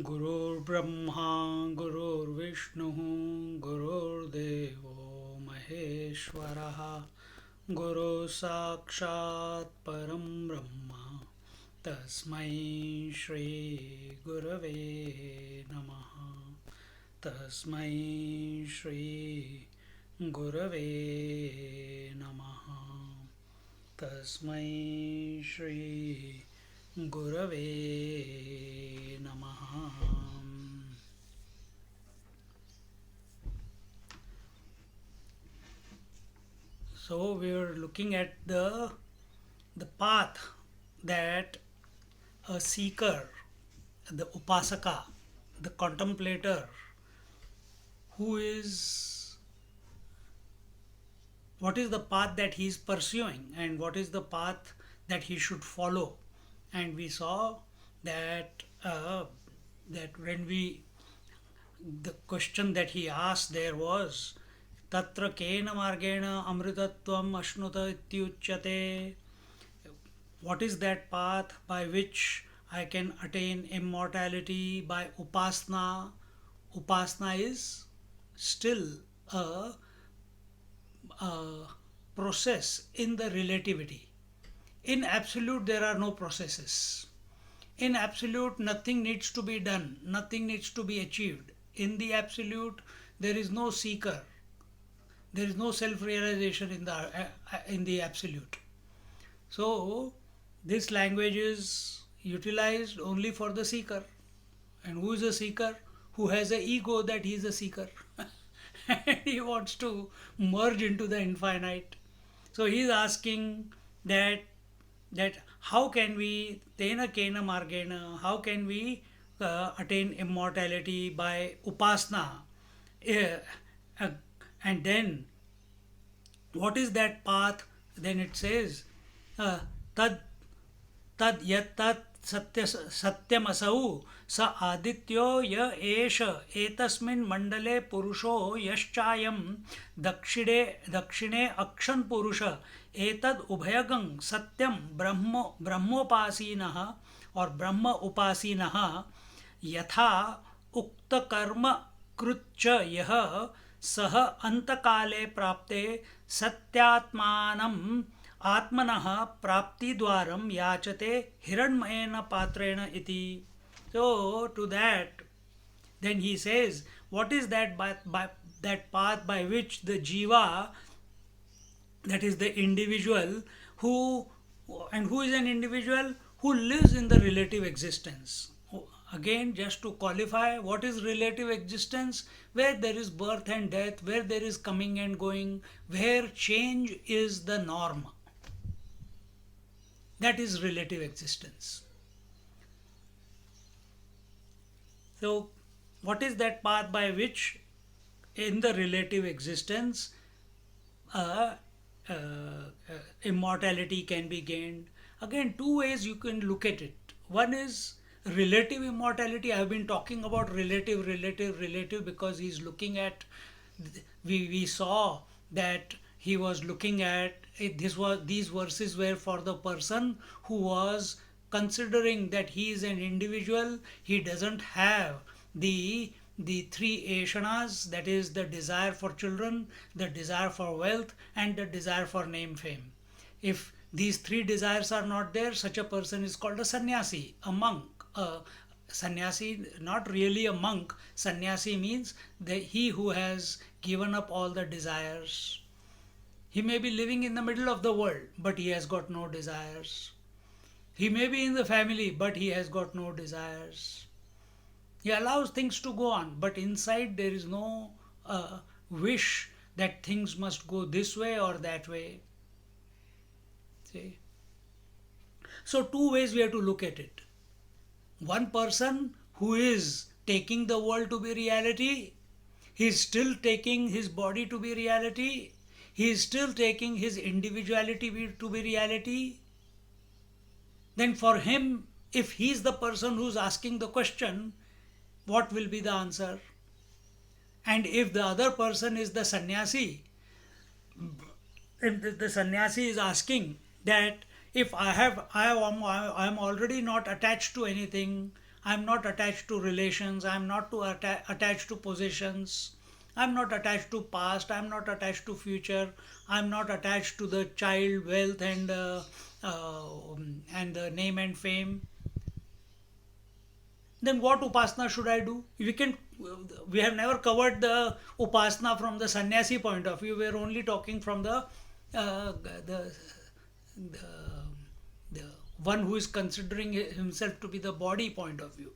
गुरुर्ब्रह्मा गुरुर्विष्णुः गुरुर्देवो महेश्वरः गुरुः साक्षात् परं ब्रह्म तस्मै श्री गुरवे नमः तस्मै श्री गुरवे नमः तस्मै श्री गुरवे नमः. So we are looking at the path that a seeker, the upasaka, the contemplator, who is what is the path that he is pursuing and what is the path that he should follow. And we saw that that when we the question that he asked there was tatra kena margena amritatvam ashnuta ityuchyate, what is that path by which I can attain immortality by upasana. Upasana is still a, a process in the relativity. In absolute there are no processes. In absolute nothing needs to be done, nothing needs to be achieved. In the absolute there is no seeker, there is no self realization in the absolute. So this language is utilized only for the seeker. And who is a seeker? Who has an ego that he is a seeker. And he wants to merge into the infinite. So he is asking that how can we tena kena margena, how can we attain immortality by upasana. Eh, uh, and then what is that path? Then it says tad tad yat tat satymasau sa adityo ya esha etasmin mandale purusho yaschayam dakshine akshan purusha etad ubhayagam satyam brahmopasinah or brahma upasinah यथा उक्त कर्म कृच्च यह सह अंतकाले प्राप्ते सत्यात्मानम् आत्मनः प्राप्तिद्वारं याचते हिरण्मयेन पात्रेण इति. So to that then he says what is that by that path by which the jiva, that is the individual who, and who is an individual who lives in the relative existence. Again, just to qualify, what is relative existence? Where there is birth and death, where there is coming and going, where change is the norm. That is relative existence. So what is that path by which in the relative existence immortality can be gained? Again, two ways you can look at it. One is relative immortality. I have been talking about relative because he's looking at, we saw that he was looking at these verses were for the person who was considering that he is an individual, he doesn't have the three ashanas, that is the desire for children, the desire for wealth, and the desire for name fame. If these three desires are not there, such a person is called a sannyasi, a monk. Sannyasi, not really a monk. Sannyasi means he who has given up all the desires. He may be living in the middle of the world, but he has got no desires. He may be in the family, but he has got no desires. He allows things to go on, but inside there is no wish that things must go this way or that way. See? So two ways we have to look at it. One person who is taking the world to be reality, he is still taking his body to be reality, he is still taking his individuality to be reality. Then for him, if he is the person who is asking the question, what will be the answer? And if the other person is the sannyasi, if the sannyasi is asking that if I am already not attached to anything, I'm not attached to relations. I'm not attached to possessions. I'm not attached to past. I'm not attached to future. I'm not attached to the child, wealth, and the name and fame. Then what upasana should I do? We have never covered the upasana from the sannyasi point of view. We are only talking from uh, the the the one who is considering himself to be the body point of view.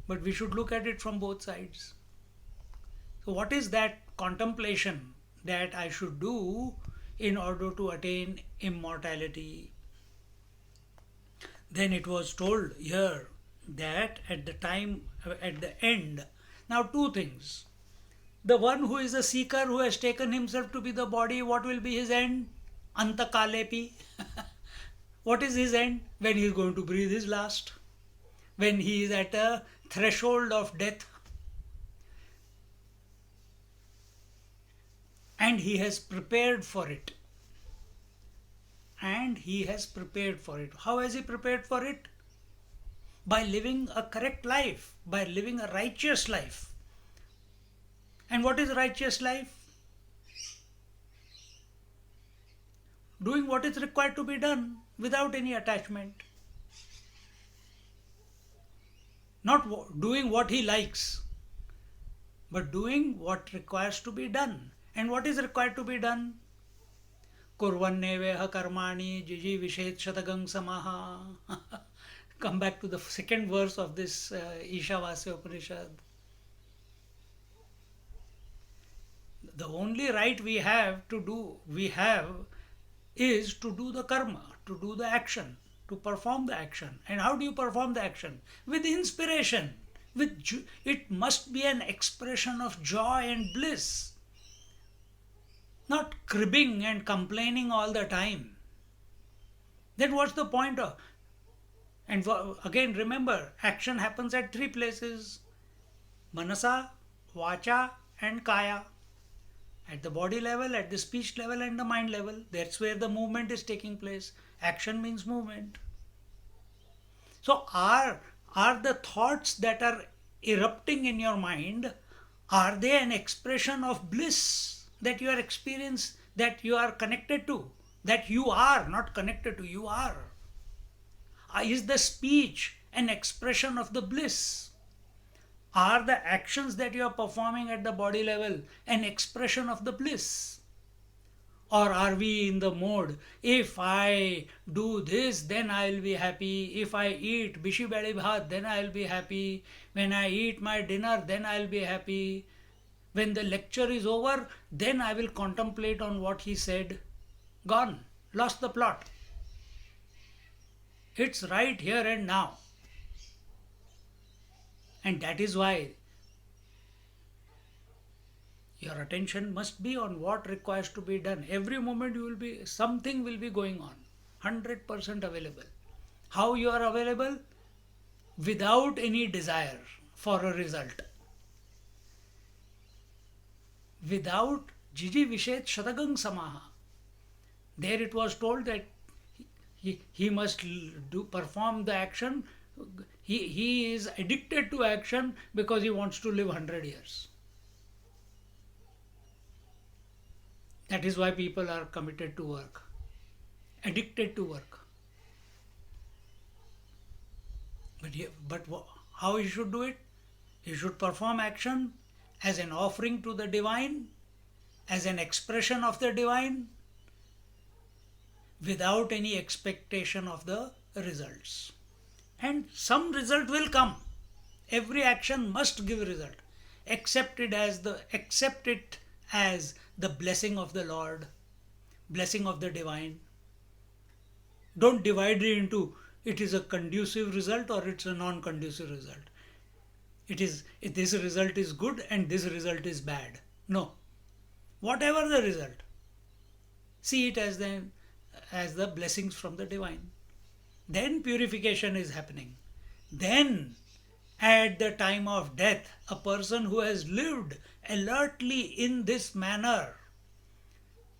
But we should look at it from both sides. So what is that contemplation that I should do in order to attain immortality? Then it was told here that at the time, at the end, now two things. The one who is a seeker who has taken himself to be the body, what will be his end? Antakalepi. What is his end? When he is going to breathe his last. When he is at a threshold of death. And he has prepared for it. And he has prepared for it. How has he prepared for it? By living a correct life, by living a righteous life. And what is righteous life? Doing what is required to be done without any attachment. Not doing what he likes, but doing what requires to be done. And what is required to be done? Kurvanneveha karmani jiji vishet shatagang samaha. Come back to the second verse of this Ishavasya Upanishad. The only right we have is to do the karma, to do the action, to perform the action. And how do you perform the action? With inspiration. It must be an expression of joy and bliss, not cribbing and complaining all the time. Then what's the point of? And again, remember, action happens at three places: manasa, vacha, and kaya. At the body level, at the speech level, and the mind level. That's where the movement is taking place. Action means movement. So are the thoughts that are erupting in your mind, are they an expression of bliss that you are experiencing, that you are connected to, that you are not connected to, you are? Is the speech an expression of the bliss? Are the actions that you are performing at the body level an expression of the bliss? Or are we in the mode, if I do this, then I will be happy. If I eat bishi beli bhat, then I will be happy. When I eat my dinner, then I will be happy. When the lecture is over, then I will contemplate on what he said. Gone. Lost the plot. It's right here and now. And that is why your attention must be on what requires to be done. Every moment something will be going on. 100% available. How you are available? Without any desire for a result. Without jiji vishet shatagang samaha. There it was told that he must perform the action. He is addicted to action because he wants to live 100 years. That is why people are committed to work, addicted to work. But how he should do it? He should perform action as an offering to the divine, as an expression of the divine, without any expectation of the results. And some result will come. Every action must give result. Accept it as the blessing of the Lord, blessing of the divine. Don't divide it into it is a conducive result or it's a non-conducive result. This result is good and this result is bad. No. Whatever the result, see it as the blessings from the divine. Then purification is happening. Then at the time of death, a person who has lived alertly in this manner,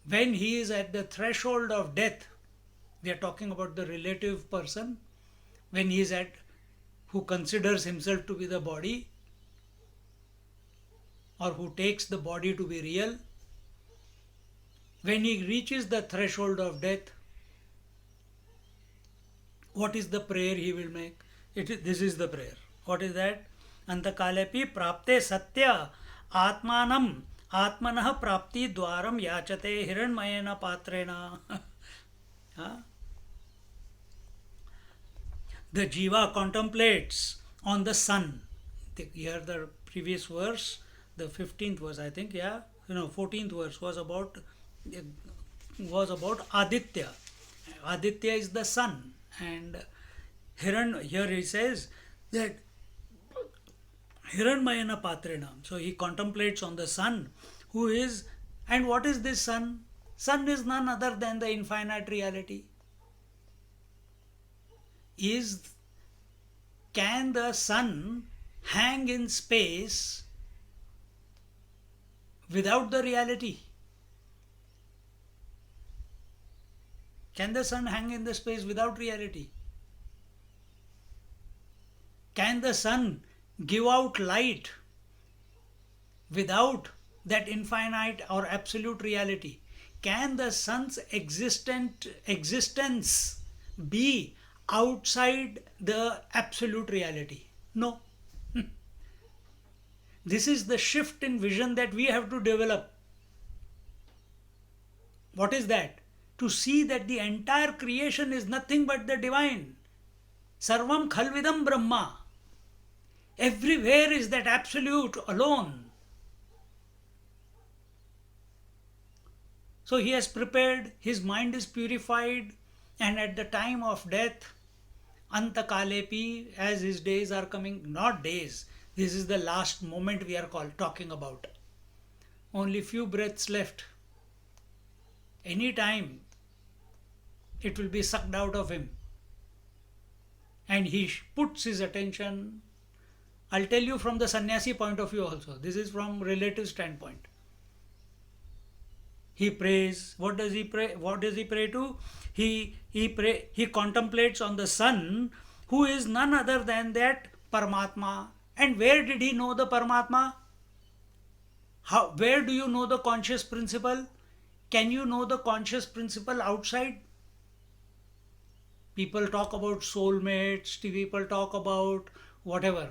when he is at the threshold of death, we are talking about the relative person, when he is at who considers himself to be the body, or who takes the body to be real, when he reaches the threshold of death, what is the prayer he will make? This is the prayer. What is that? Antakalepi prapte satya atmanam atmanah prapti dwaram yachate hiranmayena patrena. Huh? The jiva contemplates on the sun. Here the previous verse, the 15th verse, I think, 14th verse was about Aditya. Aditya is the sun, and here he says that Hiranmayana Patrena. So he contemplates on the sun, who is, and what is this sun? Sun is none other than the infinite reality. Can the sun hang in space without the reality? Can the sun hang in the space without reality? Can the sun give out light without that infinite or absolute reality? Can the sun's existence be outside the absolute reality? No. This is the shift in vision that we have to develop. What is that? To see that the entire creation is nothing but the divine. Sarvam khalvidam Brahma. Everywhere is that absolute alone. So he has prepared, his mind is purified, and at the time of death, Antakalepi, as his days are coming, not days, this is the last moment we are talking about. Only few breaths left. Any time it will be sucked out of him. And he puts his attention. I'll tell you from the sannyasi point of view also. This is from relative standpoint. He prays. What does he pray? What does he pray to? He contemplates on the sun, who is none other than that Paramatma. And where did he know the Paramatma? Where do you know the conscious principle? Can you know the conscious principle outside? People talk about soulmates, people talk about whatever,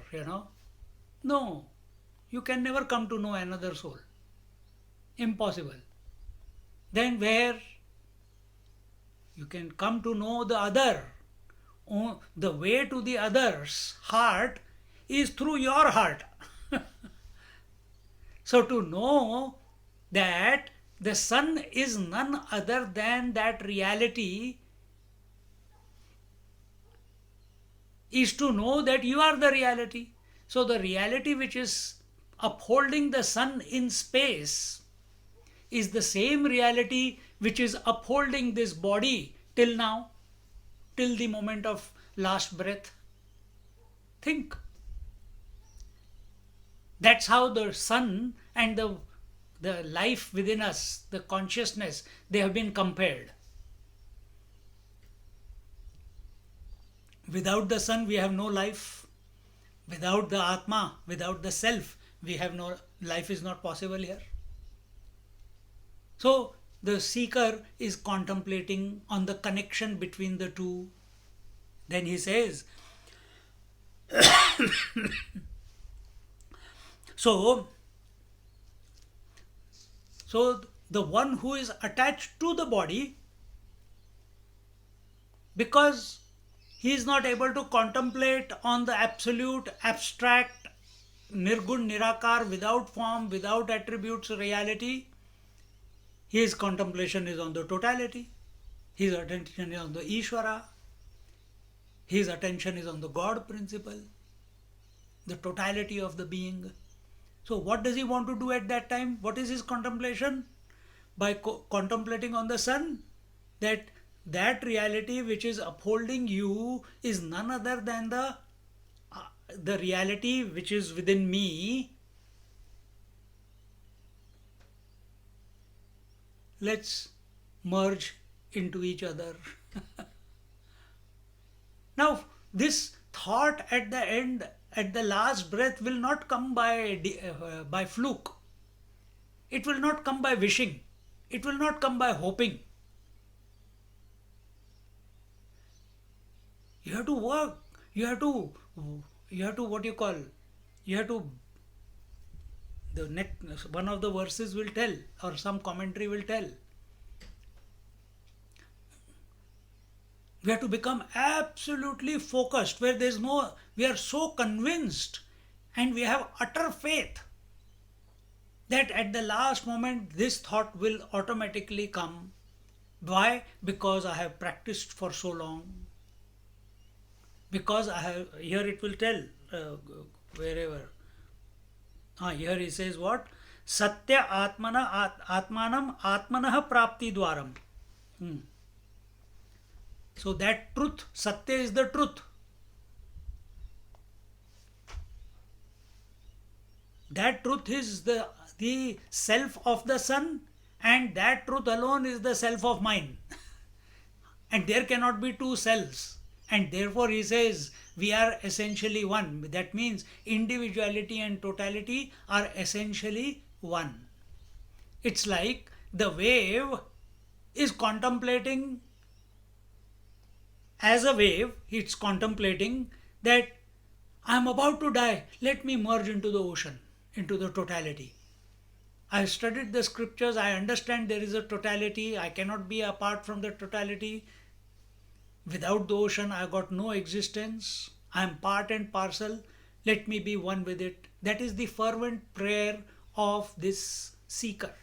No, you can never come to know another soul. Impossible. Then where you can come to know the other? The way to the other's heart is through your heart. So to know that the sun is none other than that reality is to know that you are the reality. So the reality which is upholding the sun in space is the same reality which is upholding this body till now, till the moment of last breath. Think. That's how the sun and the life within us, the consciousness, they have been compared. Without the sun, we have no life. Without the Atma, without the self, life is not possible here. So the seeker is contemplating on the connection between the two. Then he says, so the one who is attached to the body, because he is not able to contemplate on the absolute, abstract, nirgun, nirakar, without form, without attributes, reality, his contemplation is on the totality. His attention is on the Ishvara. His attention is on the God principle, the totality of the being. So what does he want to do at that time? What is his contemplation? By contemplating on the sun, that reality which is upholding you is none other than the reality which is within me. Let's merge into each other. Now, this thought at the end, at the last breath, will not come by fluke. It will not come by wishing. It will not come by hoping. You have to work. You have to. You have to, what you call. You have to. The next one of the verses will tell, or some commentary will tell. We have to become absolutely focused, where there's no. We are so convinced, and we have utter faith that at the last moment this thought will automatically come. Why? Because I have practiced for so long. Because I have, here it will tell, wherever. Here he says what? Satya atmanam atmanah prapti dwaram. So that truth, Satya is the truth. That truth is the self of the sun, and that truth alone is the self of mine. And there cannot be two selves. And therefore he says we are essentially one. That means individuality and totality are essentially one. It's like the wave is contemplating, as a wave, it's contemplating that I'm about to die. Let me merge into the ocean, into the totality. I have studied the scriptures. I understand there is a totality. I cannot be apart from the totality. Without the ocean, I got no existence. I am part and parcel. Let me be one with it. That is the fervent prayer of this seeker.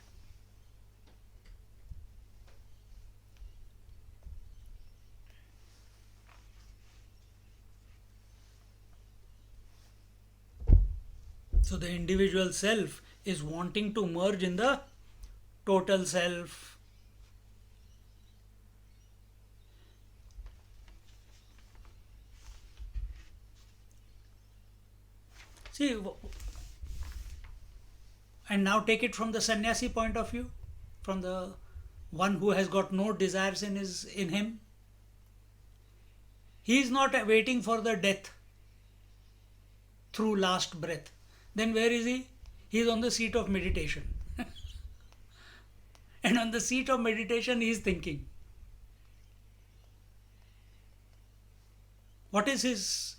So the individual self is wanting to merge in the total self. See, and now take it from the sannyasi point of view, from the one who has got no desires in him. He is not waiting for the death through last breath. Then where is he? He is on the seat of meditation. And on the seat of meditation he is thinking. What is his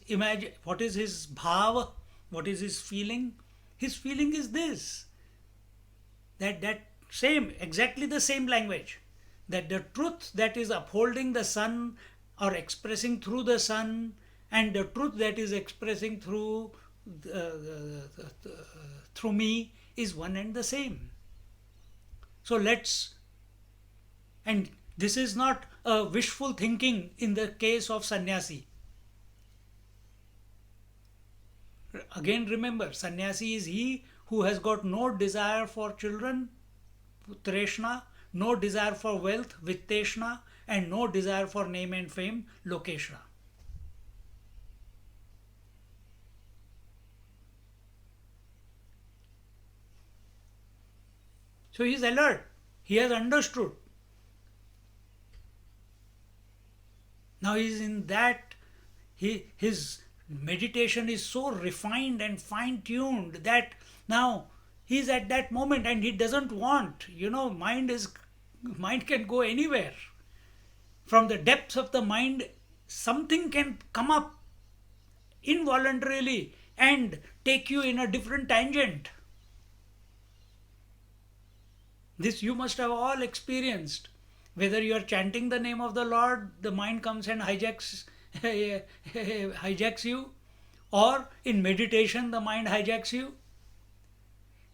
what is his bhava? What is his feeling? His feeling is this. That same, exactly the same language. That the truth that is upholding the sun or expressing through the sun, and the truth that is expressing through me is one and the same. So and this is not a wishful thinking in the case of sannyasi. Again remember, sannyasi is he who has got no desire for children, treshna, no desire for wealth, vitteshna, and no desire for name and fame, lokeshna. So he is alert. He has understood. Now he is in that, his meditation is so refined and fine-tuned that now he is at that moment and he doesn't want, mind can go anywhere. From the depths of the mind, something can come up involuntarily and take you in a different tangent. This you must have all experienced. Whether you are chanting the name of the Lord, the mind comes and hijacks you, or in meditation the mind hijacks you.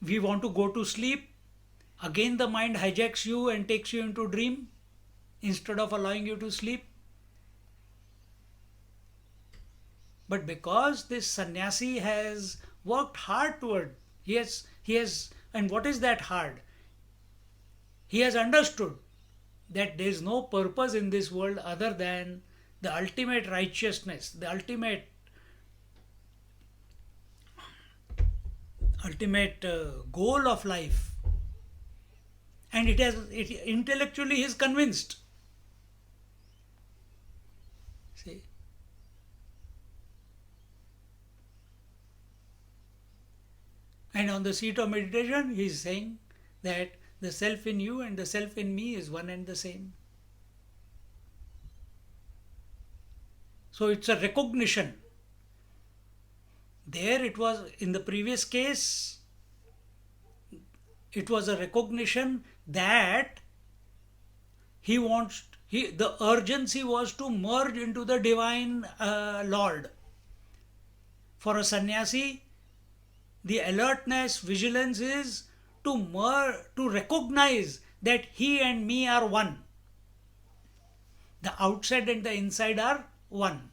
We want to go to sleep, again the mind hijacks you and takes you into dream instead of allowing you to sleep. But because this sannyasi has worked hard toward, he has, and what is that hard? He has understood that there is no purpose in this world other than the ultimate righteousness, the ultimate goal of life. And intellectually he is convinced. See? And on the seat of meditation, he is saying that the self in you and the self in me is one and the same. So it's a recognition. There it was, in the previous case, it was a recognition that the urgency was to merge into the divine Lord. For a sannyasi, the alertness, vigilance is to recognize that he and me are one. The outside and the inside are one.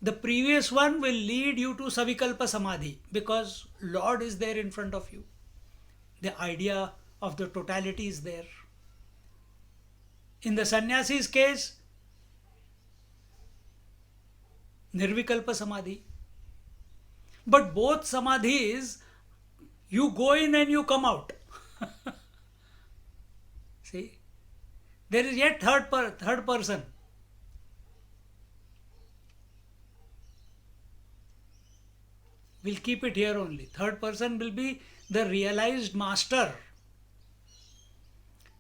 The previous one will lead you to Savikalpa Samadhi because Lord is there in front of you. The idea of the totality is there. In the sannyasi's case, Nirvikalpa Samadhi. But both samadhis, you go in and you come out. See, there is yet third person. We'll keep it here only. Third person will be the realized master.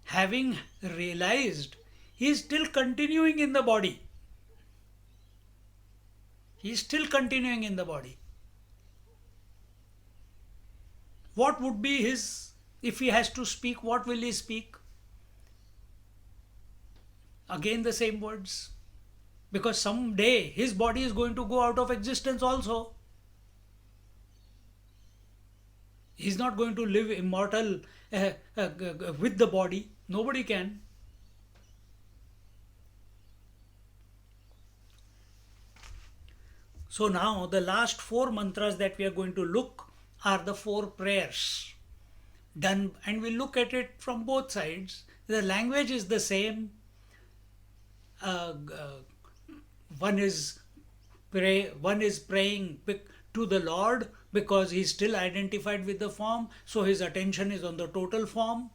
Having realized, he is still continuing in the body. He is still continuing in the body. What would be his, if he has to speak, what will he speak? Again the same words. Because someday his body is going to go out of existence also. He is not going to live immortal with the body. Nobody can. So now the last 4 mantras that we are going to look are the 4 prayers done, and we'll look at it from both sides. The language is the same. One is praying to the Lord because he's still identified with the form, so his attention is on the total form.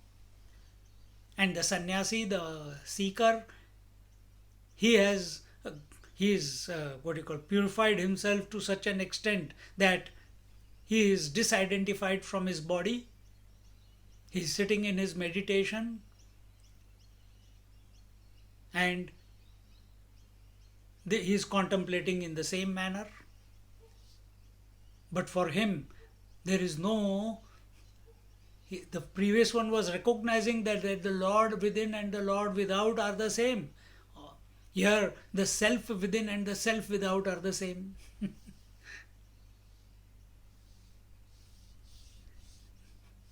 And the sannyasi, the seeker, he is purified himself to such an extent that he is disidentified from his body. He is sitting in his meditation and he is contemplating in the same manner. But for him, there is no... The previous one was recognizing that the Lord within and the Lord without are the same. Here, the self within and the self without are the same.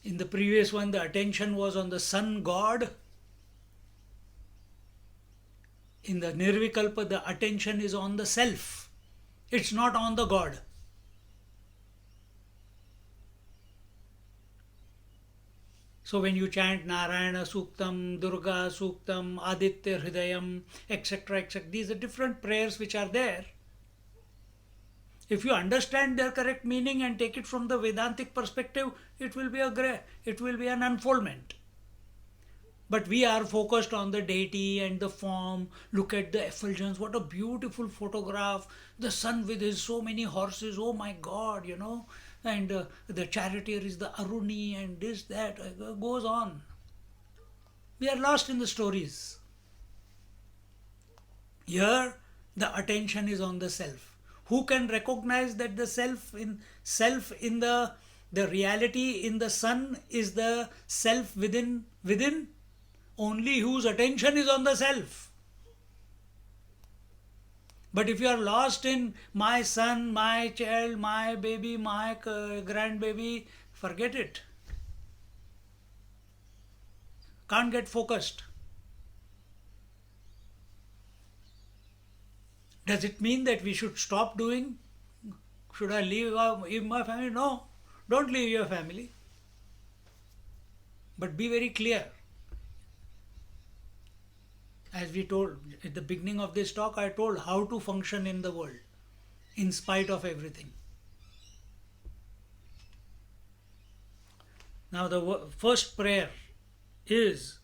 In the previous one, the attention was on the Sun God. In the Nirvikalpa, the attention is on the self. It's not on the God. So when you chant Narayana Suktam, Durga Suktam, Aditya Hridayam, etc., etc., these are different prayers which are there. If you understand their correct meaning and take it from the Vedantic perspective, it will be an unfoldment. But we are focused on the deity and the form. Look at the effulgence. What a beautiful photograph. The sun with his so many horses. Oh my God, And the charioteer is the Aruni and this, that. Goes on. We are lost in the stories. Here, the attention is on the self. Who can recognize that the self in the reality in the sun is the self within? Only whose attention is on the self. But if you are lost in my son, my child, my baby, my grandbaby, forget it. Can't get focused. Does it mean that we should stop doing? Should I leave my family? No, don't leave your family. But be very clear. As we told at the beginning of this talk, I told how to function in the world in spite of everything. Now the first prayer is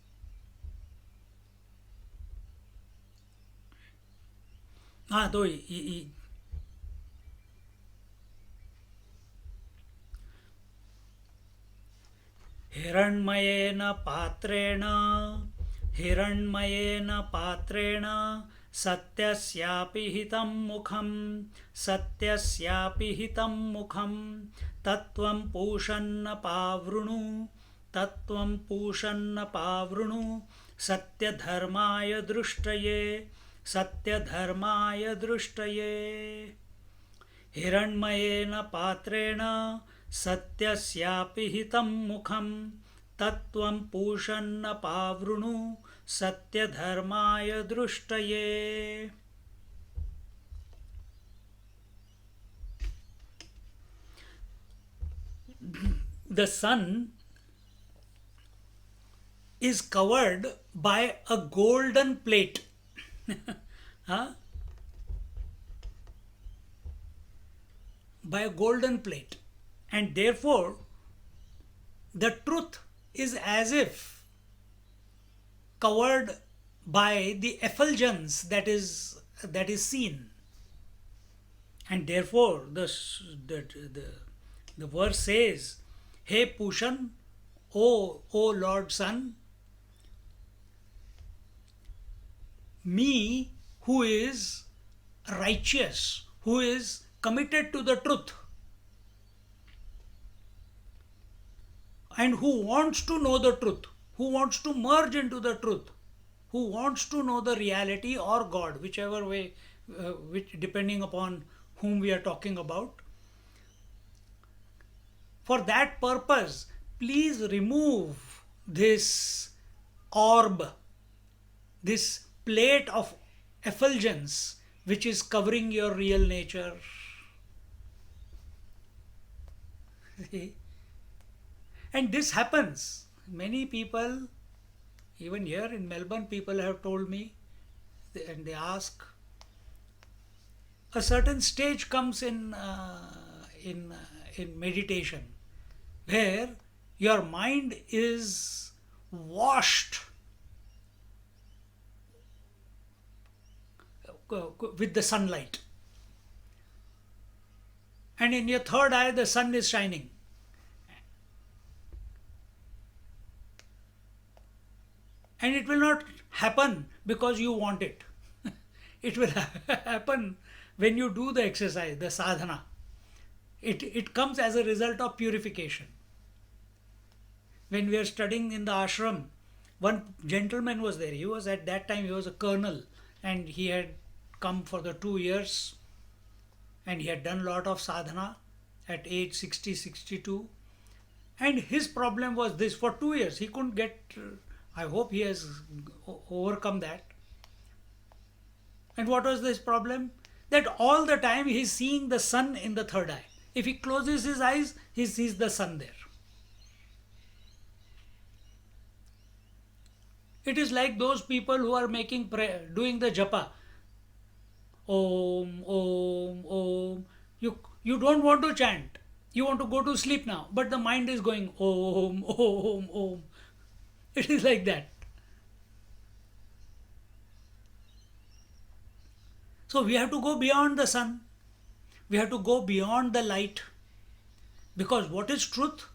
हिरण्मयेन पात्रेण हिरण्मयेन पात्रेण सत्यस्यापि हितं मुखं सत्यस्यापि हितं मुखं तत्त्वं पूषन्न पावृणु तत्त्वं पूषन्न पावृणु सत्यधर्माय दृष्टये सत्यधर्माय दृष्टये हिरण्मयेन पात्रेण सत्यस्यापि हितं मुखं तत्त्वं पूषन्न पावृणु सत्यधर्माय दृष्टये. The sun is covered by a golden plate. Huh? By a golden plate, and therefore the truth is as if covered by the effulgence that is seen, and therefore the verse says, "Hey Pushan, O Lord Sun, me who is righteous, who is committed to the truth, and who wants to know the truth, who wants to merge into the truth, who wants to know the reality or God, whichever way, which depending upon whom we are talking about. For that purpose, please remove this orb, this plate of effulgence which is covering your real nature." And this happens. Many people, even here in Melbourne, people have told me, and they ask, a certain stage comes in meditation where your mind is washed with the sunlight, and in your third eye the sun is shining, and it will not happen because you want it. It will happen when you do the exercise, the sadhana. It comes as a result of purification. When we are studying in the ashram, one gentleman was there. He was at that time, he was a colonel, and he had come for the 2 years, and he had done a lot of sadhana at age 60, 62. And his problem was this: for 2 years he couldn't get, I hope he has overcome that. And what was this problem? That all the time he is seeing the sun in the third eye. If he closes his eyes, he sees the sun there. It is like those people who are making prayer, doing the japa. Om, Om, Om. You don't want to chant. You want to go to sleep now, but the mind is going Om, Om, Om. It is like that. So we have to go beyond the sun. We have to go beyond the light. Because what is truth?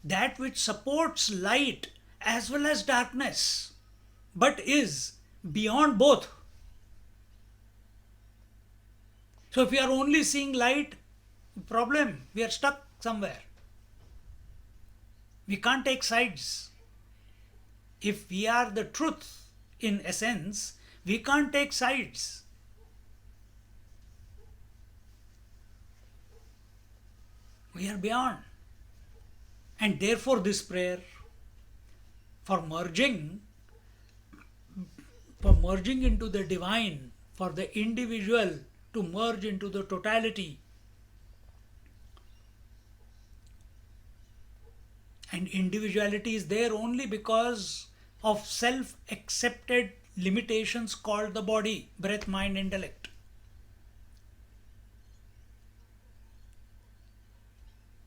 That which supports light as well as darkness, but is beyond both. So if we are only seeing light, problem, we are stuck somewhere. We can't take sides. If we are the truth in essence, we can't take sides. We are beyond. And therefore this prayer for merging into the divine, for the individual to merge into the totality. And individuality is there only because of self-accepted limitations called the body, breath, mind, intellect.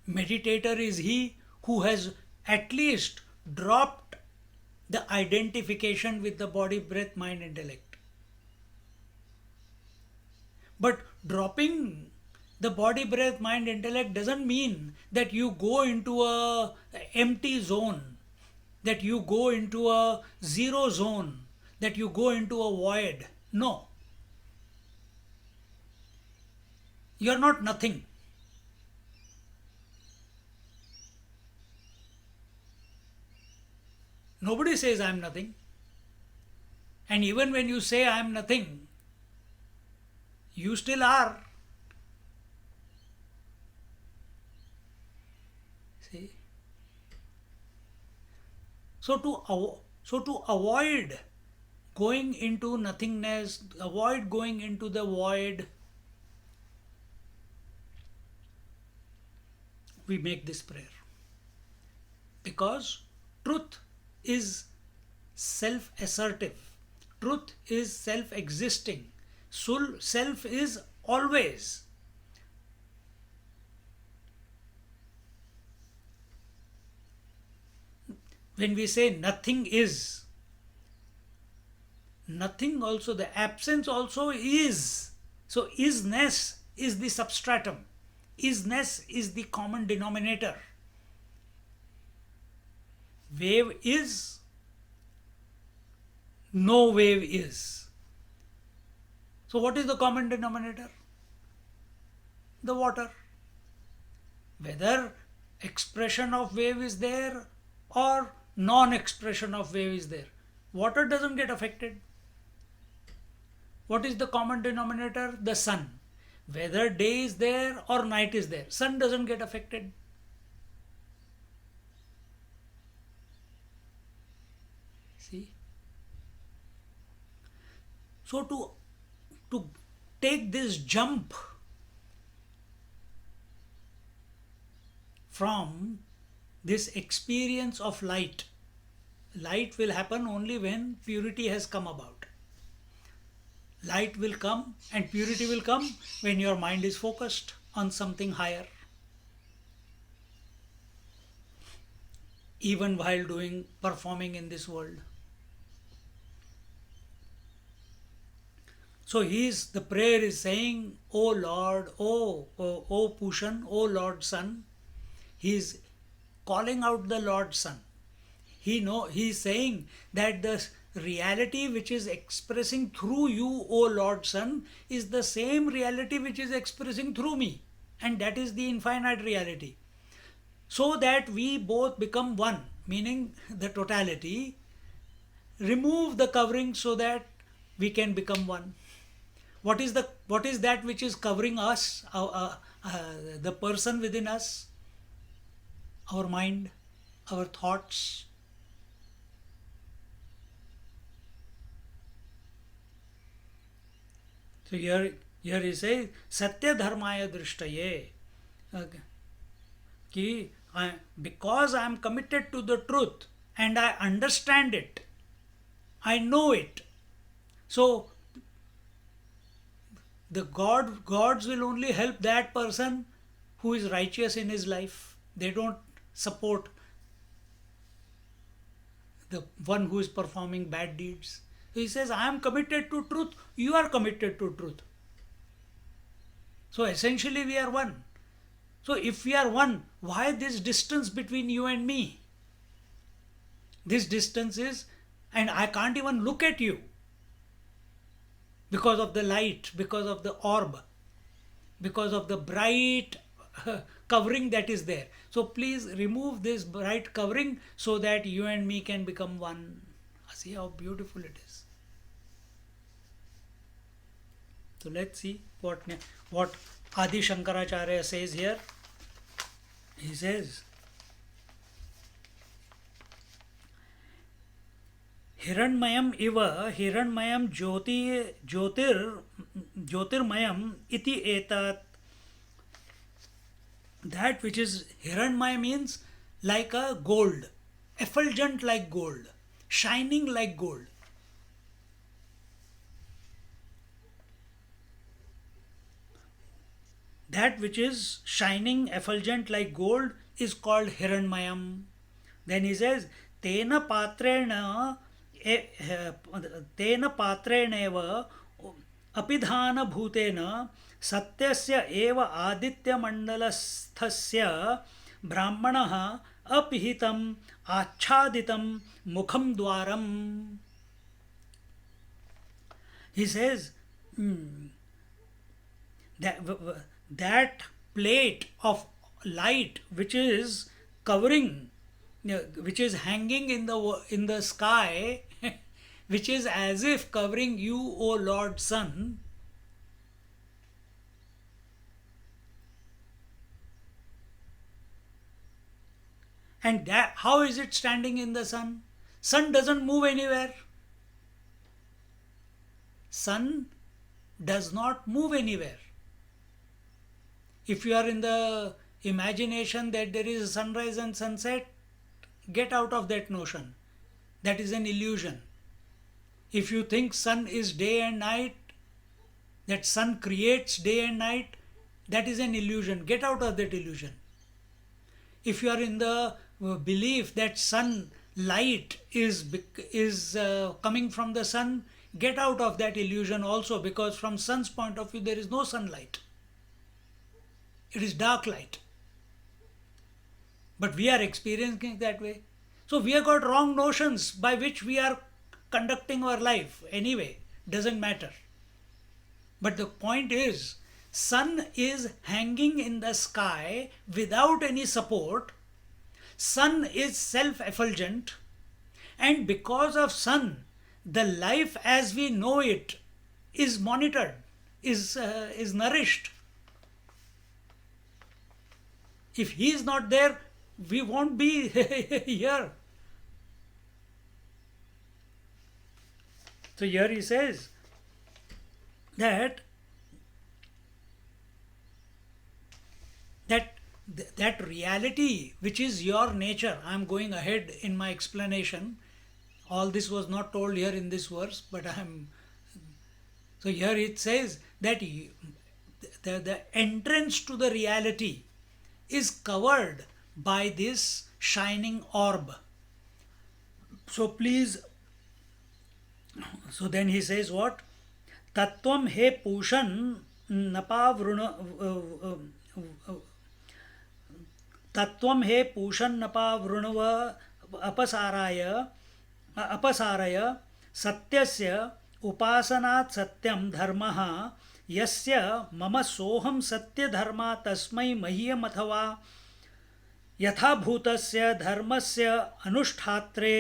Meditator is he who has at least dropped the identification with the body, breath, mind, intellect. But dropping The body, breath, mind, intellect doesn't mean that you go into a empty zone, that you go into a zero zone, that you go into a void. No, you are not nothing. Nobody says I am nothing. And even when you say I am nothing, you still are. See? So to avoid going into nothingness, avoid going into the void, we make this prayer. Because truth is self assertive, truth is self existing, self is always. When we say nothing is, nothing also, the absence also is. So, isness is the substratum, isness is the common denominator. Wave is, no wave is. So, what is the common denominator? The water. Whether expression of wave is there or non expression of wave is there, water doesn't get affected. What is the common denominator? The sun. Whether day is there or night is there, sun doesn't get affected. See? So to take this jump from this experience of light, light will happen only when purity has come about. Light will come and purity will come when your mind is focused on something higher. Even while performing in this world. So the prayer is saying, O Lord, O Pushan, O Lord Sun. He is calling out the Lord Sun. He is saying that the reality which is expressing through you, O Lord Sun, is the same reality which is expressing through me. And that is the infinite reality. So that we both become one, meaning the totality. Remove the covering so that we can become one. What is that which is covering us, the person within us? Our mind, our thoughts. So here he says, Satya Dharmaya Drishtaye. Because I am committed to the truth and I understand it, I know it. So the gods will only help that person who is righteous in his life. They don't support the one who is performing bad deeds. He says, I am committed to truth, you are committed to truth. So essentially we are one. So if we are one, why this distance between you and me? This distance is, and I can't even look at you because of the light, because of the orb, because of the bright covering that is there. So please remove this bright covering so that you and me can become one. See how beautiful it is. So let's see what Adi Shankaracharya says here. He says, Hiranmayam iva Hiranmayam Jyotirmayam iti etat. That which is Hiranmaya means like a gold, effulgent like gold, shining like gold. That which is shining, effulgent like gold is called Hiranmayam. Then he says, Tena patreneva अपिधान भूतेन सत्यस्य एव आदित्यमण्डलस्थस्य ब्राह्मणः अपिहितम् आच्छादितं मुखम Dwaram. He says that that plate of light which is covering, which is hanging in the sky, which is as if covering you, O Lord Sun. And that, how is it standing in the sun? Sun doesn't move anywhere. Sun does not move anywhere. If you are in the imagination that there is a sunrise and sunset, get out of that notion. That is an illusion. If you think sun is day and night, that sun creates day and night, that is an illusion. Get out of that illusion. If you are in the belief that sun light is coming from the sun, get out of that illusion also, because from sun's point of view there is no sunlight. It is dark light. But we are experiencing it that way. So we have got wrong notions by which we are conducting our life. Anyway, doesn't matter. But the point is, sun is hanging in the sky without any support. Sun is self-effulgent, and because of sun, the life as we know it is monitored, is nourished. If he is not there, we won't be here. So here he says that reality which is your nature. I am going ahead in my explanation. All this was not told here in this verse, but so here it says that the entrance to the reality is covered by this shining orb. So please, so then he says what? Tattvam he pushan napavruna तत्वं हे पूषन्नपावृणव अपसारय सत्यस्य उपासनात् सत्यं धर्मः यस्य मम सोहं सत्यधर्मा तस्मै मह्यमथवा यथाभूतस्य धर्मस्य अनुष्ठात्रे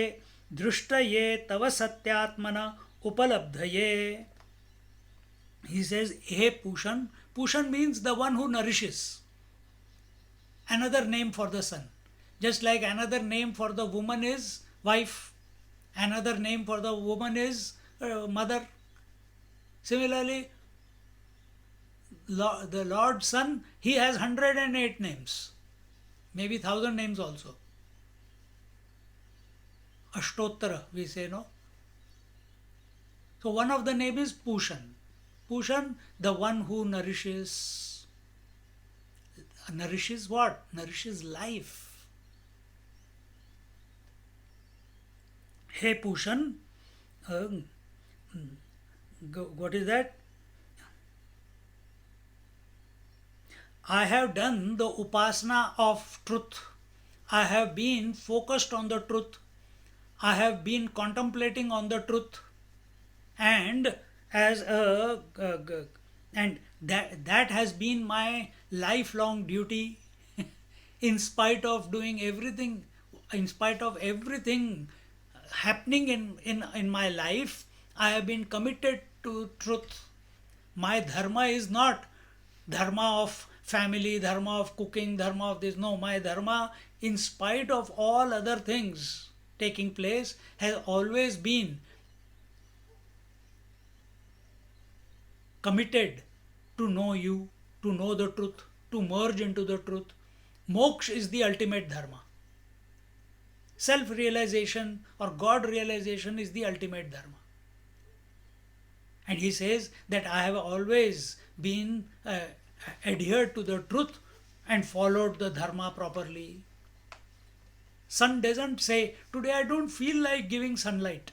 दृष्टये तव सत्यात्मन उपलब्धये. He says, hey Pushan. Pushan means the one who nourishes. Another name for the sun. Just like another name for the woman is wife, another name for the woman is mother. Similarly, the Lord Sun, he has 108 names, maybe 1,000 names also. Ashtottara, we say, no? So one of the name is Pushan. Pushan, the one who nourishes. Nourishes what? Nourishes life. Hey Pushan, what is that? I have done the upasana of truth. I have been focused on the truth. I have been contemplating on the truth, and that has been my lifelong duty. In spite of doing everything, in spite of everything happening in my life, I have been committed to truth. My dharma is not dharma of family, dharma of cooking, dharma of this. No, my dharma, in spite of all other things taking place, has always been committed to know you, to know the truth, to merge into the truth. Moksha is the ultimate dharma. Self-realization or God realization is the ultimate dharma. And he says that I have always been adhered to the truth and followed the dharma properly. Sun doesn't say, today I don't feel like giving sunlight.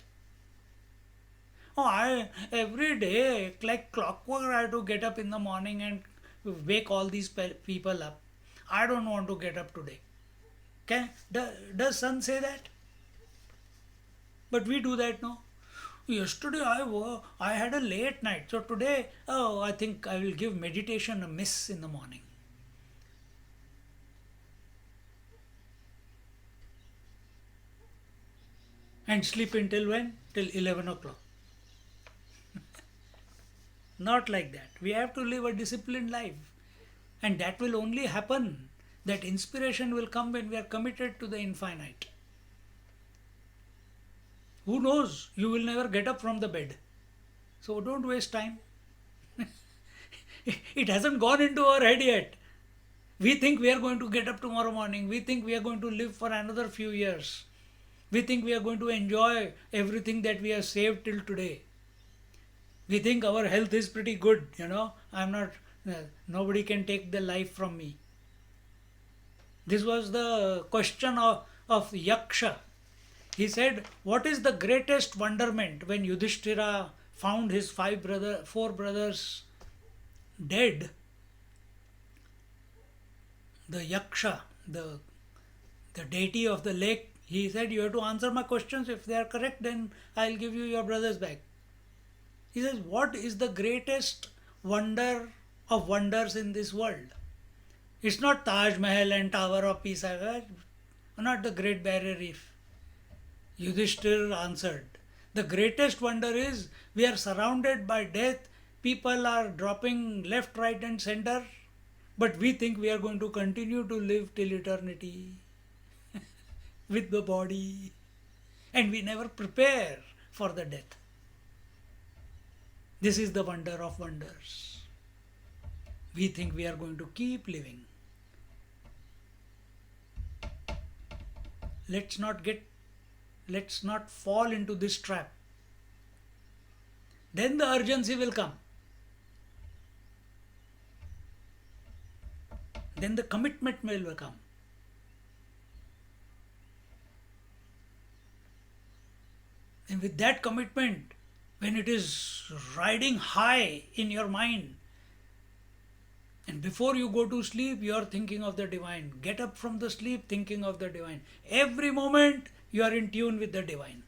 Oh, I every day, like clockwork, I have to get up in the morning and wake all these people up. I don't want to get up today. Does sun say that? But we do that, no? Yesterday I had a late night, so today, oh, I think I will give meditation a miss in the morning. And sleep until when? Till 11 o'clock. Not like that. We have to live a disciplined life. And that will only happen, that inspiration will come when we are committed to the infinite. Who knows? You will never get up from the bed. So don't waste time. It hasn't gone into our head yet. We think we are going to get up tomorrow morning. We think we are going to live for another few years. We think we are going to enjoy everything that we have saved till today. We think our health is pretty good, I'm not, nobody can take the life from me. This was the question of Yaksha. He said, what is the greatest wonderment when Yudhishthira found his four brothers dead? The Yaksha, the deity of the lake, he said, you have to answer my questions. If they are correct, then I'll give you your brothers back. He says, what is the greatest wonder of wonders in this world? It's not Taj Mahal and Tower of Pisa, not the Great Barrier Reef. Yudhishthir answered, the greatest wonder is we are surrounded by death, people are dropping left, right and center, but we think we are going to continue to live till eternity with the body, and we never prepare for the death. This is the wonder of wonders. We think we are going to keep living. Let's not fall into this trap. Then the urgency will come. Then the commitment will come. And with that commitment, when it is riding high in your mind, and before you go to sleep, you are thinking of the divine. Get up from the sleep thinking of the divine. Every moment you are in tune with the divine.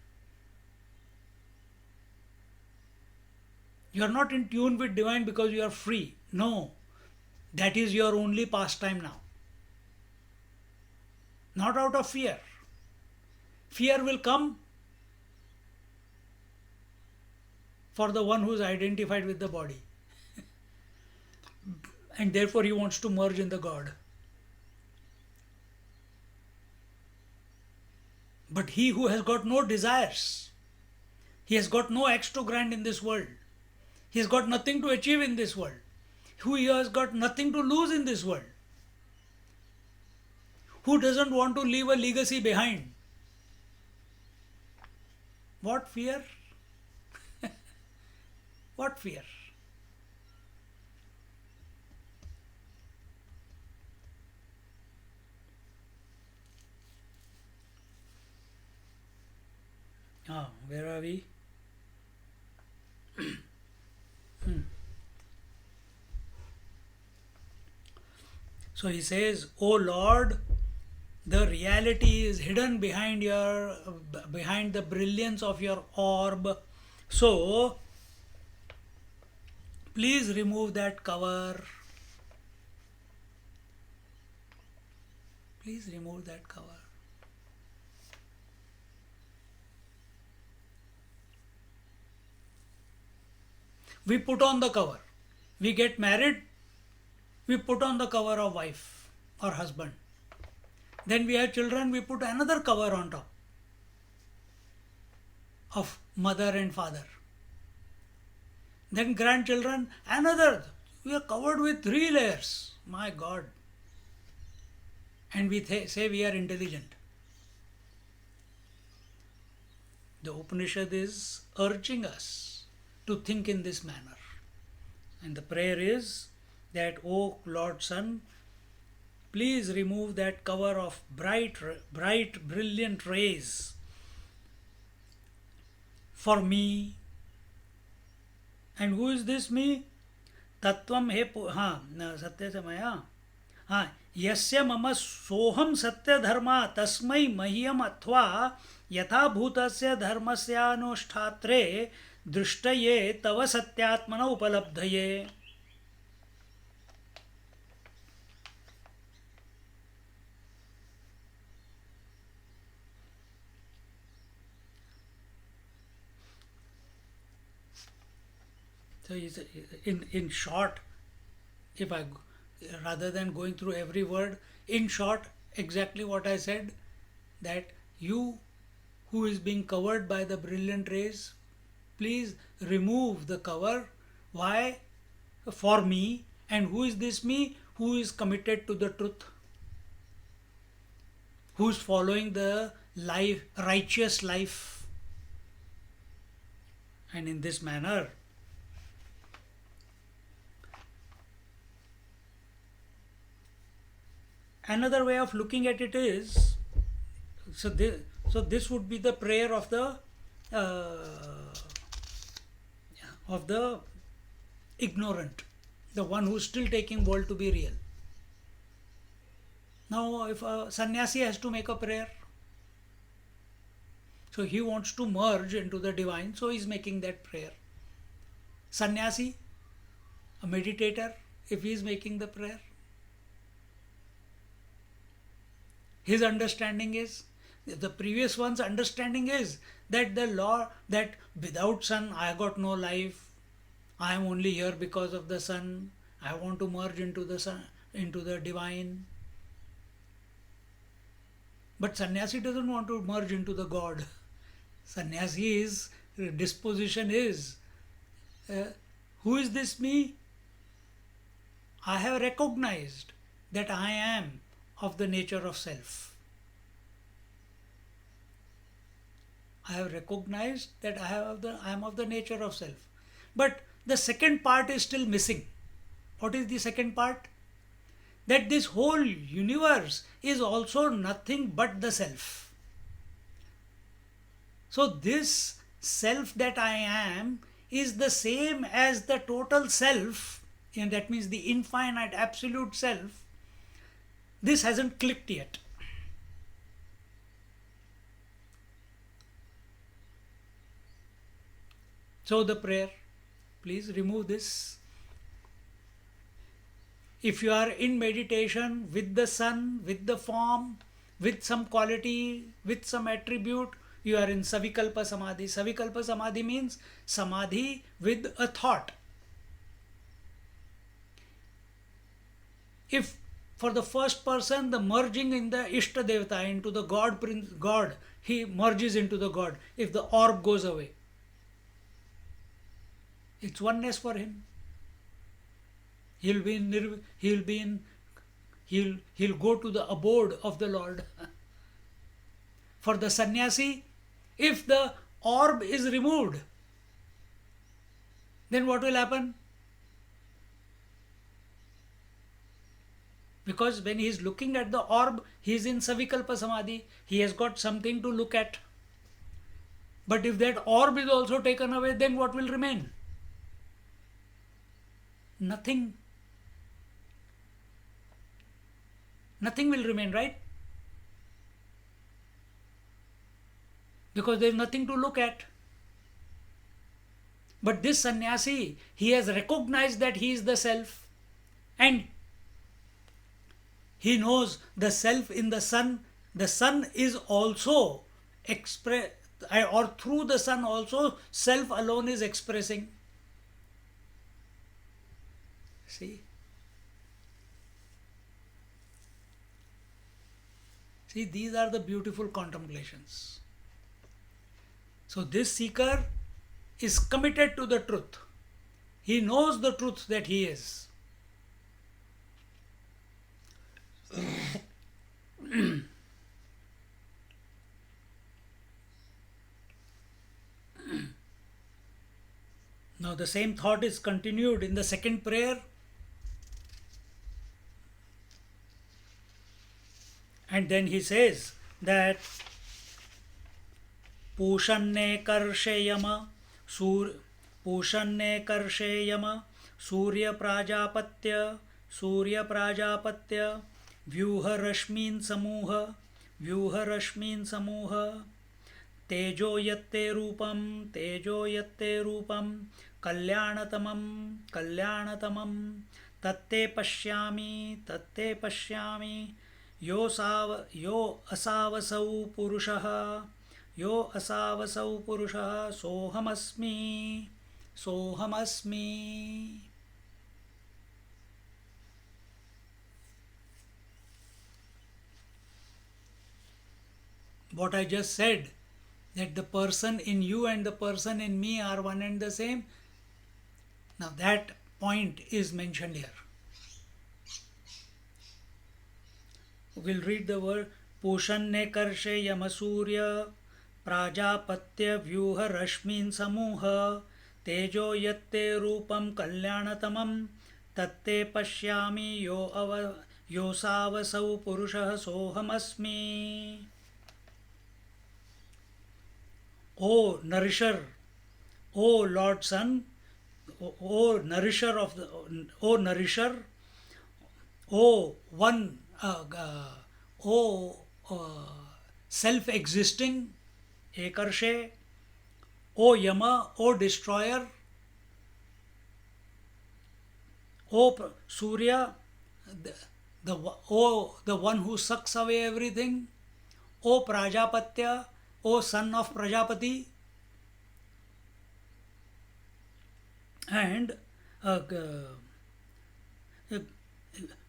You are not in tune with divine because you are free. No, that is your only pastime now. Not out of fear. Fear will come for the one who is identified with the body. And therefore he wants to merge in the God. But he who has got no desires, he has got no axe to grind in this world, he has got nothing to achieve in this world, who has got nothing to lose in this world, who doesn't want to leave a legacy behind. What fear? What fear? Where are we? So he says, "O Lord, the reality is hidden behind the brilliance of your orb. So please remove that cover. Please remove that cover." We put on the cover. We get married, we put on the cover of wife or husband. Then we have children, we put another cover on top of mother and father. Then grandchildren, another. We are covered with 3 layers. My God. And we say we are intelligent. The Upanishad is urging us to think in this manner. And the prayer is that, O Lord Sun, please remove that cover of bright, brilliant rays for me, And who is this me? तत्वम हे हाँ सत्य से मया हाँ यस्य मम सोहम सत्य धर्मा तस्मै मह्यम अथवा यथा भूतस्य धर्मस्यानुष्ठात्रे दृष्टये तव सत्यात्मन उपलब्धये. So in short, if I rather than going through every word, in short, exactly what I said, that you who is being covered by the brilliant rays, please remove the cover. Why? For me. And who is this me? Who is committed to the truth, who is following the life, righteous life. And in this manner, another way of looking at it is, this would be the prayer of the ignorant, the one who is still taking world to be real. Now, if a sannyasi has to make a prayer, so he wants to merge into the divine, so he is making that prayer. Sannyasi, a meditator, if he is making the prayer, his understanding is, the previous one's understanding is that the law, that without sun I got no life, I am only here because of the sun, I want to merge into the sun, into the divine. But sannyasi doesn't want to merge into the God. Sannyasi's disposition is, who is this me? I have recognized that I am of the nature of self. I have recognized that I am of the nature of self. But the second part is still missing. What is the second part? That this whole universe is also nothing but the self. So this self that I am is the same as the total self, and that means the infinite absolute self. This hasn't clicked yet. So the prayer, please remove this. If you are in meditation with the sun, with the form, with some quality, with some attribute, you are in Savikalpa Samadhi. Savikalpa Samadhi means Samadhi with a thought. If for the first person, the merging in the Ishta Devata, into the God, he merges into the God. If the orb goes away, it's oneness for him. He'll go to the abode of the Lord. For the sannyasi, if the orb is removed, then what will happen? Because when he is looking at the orb, he is in Savikalpa Samadhi. He has got something to look at. But if that orb is also taken away, then what will remain? Nothing. Nothing will remain, right? Because there is nothing to look at. But this sannyasi, he has recognized that he is the self, and he knows the self in the sun. The sun is also or through the sun also, self alone is expressing. See, these are the beautiful contemplations. So this seeker is committed to the truth. He knows the truth that he is. Now the same thought is continued in the second prayer. And then he says that Pushanne Karshayama Sur पूषन्ने कर्षे यम सूर्यप्राजापत्य सूर्यप्राजापत्य व्यूहरश्मीन् समूह तेजो यत्ते रूपं कल्याणतमं तत्ते पश्यामि यो असावसौ पुरुषः सोऽहमस्मि. What I just said, that the person in you and the person in me are one and the same. Now that point is mentioned here. We'll read the word Pushanne karshe yamasurya prajapatya vyuha rashmin samuha tejo yatte rupam kalyanatamam tatte pashyami yo savasau purushah sohamasmi. O nourisher, O Lord Sun, O nourisher of the, O nourisher, O one, O self-existing, Ekarshe, O Yama, O destroyer, O Surya, the one who sucks away everything, O Prajapatya, O son of Prajapati, and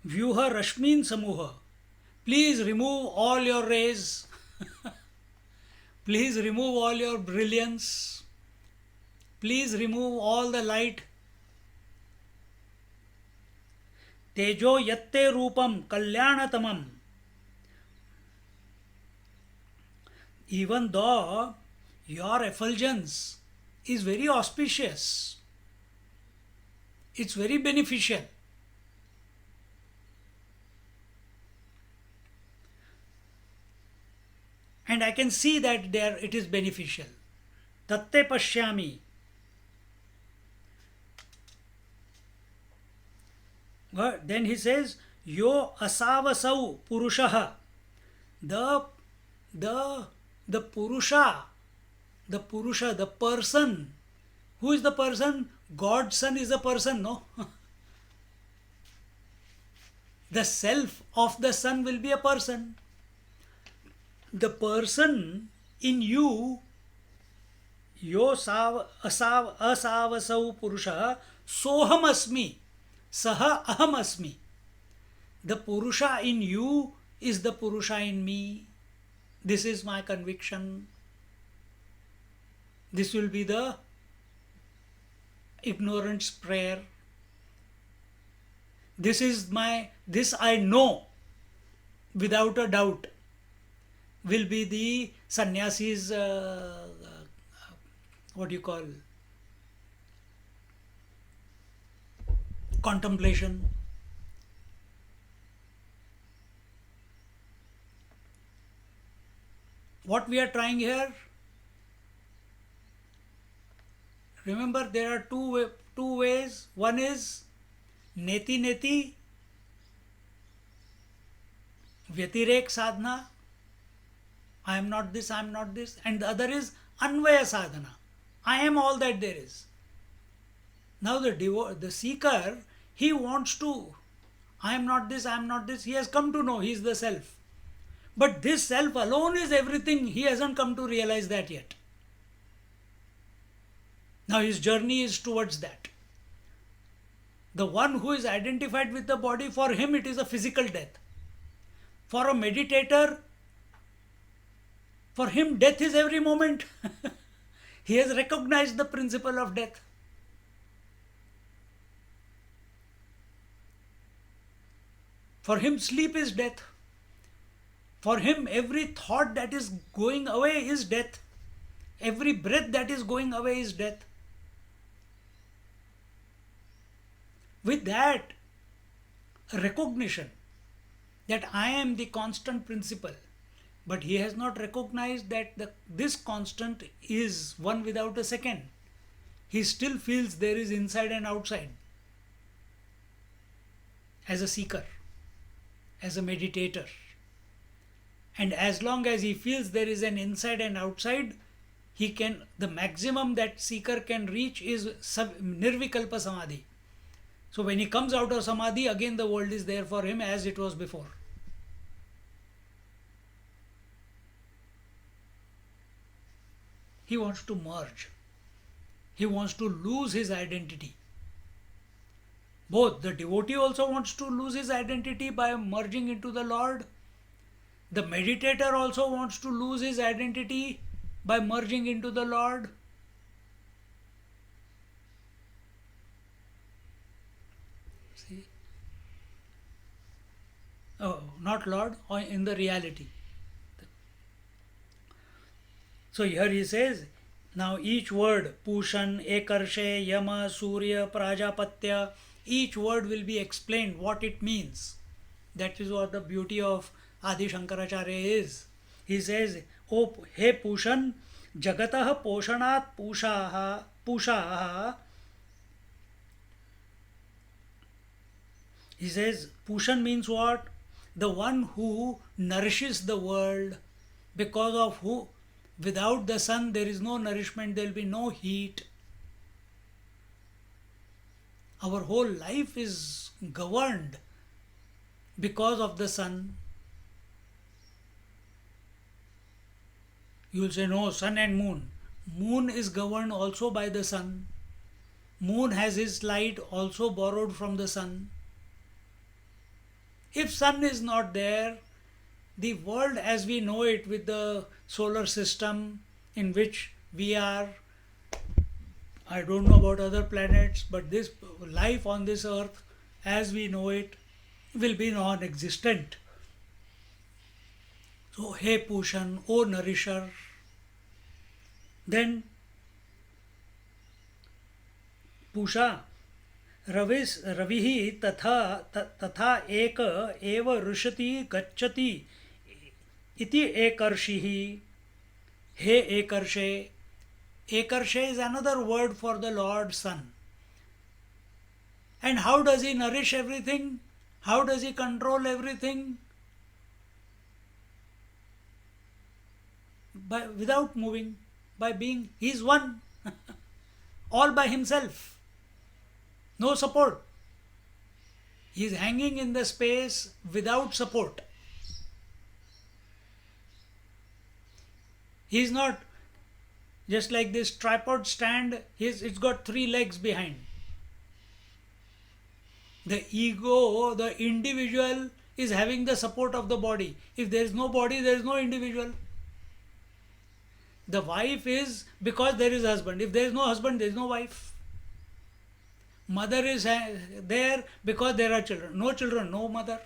Vyuha Rashmin Samuha. Please remove all your rays. Please remove all your brilliance. Please remove all the light. Tejo yatte rupam kalyanatamam. Even though your effulgence is very auspicious, it's very beneficial. And I can see that there it is beneficial. Tatte pashyami. Then he says, Yo asavasau purushaha. The Purusha, the person. Who is the person? God's Son is a person, no? The self of the Son will be a person. The person in you, asavasau Purusha, soham asmi, saha aham asmi. The Purusha in you is the Purusha in me. This is my conviction. This will be the ignorance prayer. This I know without a doubt will be the sannyasi's contemplation. What we are trying here, remember there are two ways. One is neti Vyatirek sadhana, I am not this, and the other is Anvaya sadhana, I am all that there is. Now the seeker, he wants to, I am not this, he has come to know he is the self. But this self alone is everything, he hasn't come to realize that yet. Now his journey is towards that. The one who is identified with the body, for him it is a physical death. For a meditator, for him death is every moment. He has recognized the principle of death. For him sleep is death. For him every thought that is going away is death. Every breath that is going away is death. With that recognition that I am the constant principle, but he has not recognized that this constant is one without a second. he still feels there is inside and outside as a seeker, as a meditator. And as long as he feels there is an inside and outside, he can, the maximum that seeker can reach is nirvikalpa samadhi. So when he comes out of samadhi, again the world is there for him as it was before. He wants to merge. He wants to lose his identity. Both the devotee also wants to lose his identity by merging into the Lord. The meditator also wants to lose his identity by merging into the Lord. See? Oh, not Lord, or in the reality. So here he says, now each word, Pushan, Ekarshe, Yama, Surya, Prajapatya, each word will be explained what it means. That is what the beauty of Adi Shankaracharya is. He says, O He Pushan, Jagatah Poshanat Pushaha. He says, Pushan means what? The one who nourishes the world, because of who, without the sun there is no nourishment, there will be no heat. Our whole life is governed because of the sun. You will say, no, sun and moon. Moon is governed also by the sun. Moon has his light also borrowed from the sun. If sun is not there, the world as we know it, with the solar system in which we are, I don't know about other planets, but this life on this earth as we know it will be non-existent. So, He Pushan, O Nourisher. Then Pusha, Ravihi tatha eka eva rushati gacchati iti ekarshihi. He Ekarshe. Ekarshe is another word for the Lord Sun. And how does he nourish everything? How does he control everything? Without moving, by being, he is one, all by himself, no support. He is hanging in the space without support. He is not just like this tripod stand, it's got 3 legs behind. The ego, the individual, is having the support of the body. If there is no body, there is no individual. The wife is because there is husband. If there is no husband, there is no wife. Mother is there because there are children. No children, no mother.